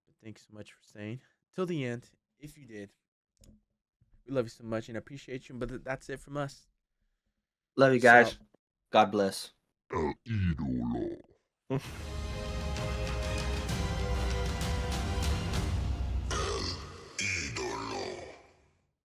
But thanks so much for staying till the end. If you did, we love you so much and appreciate you. But that's it from us. Love you guys. God bless. El ídolo.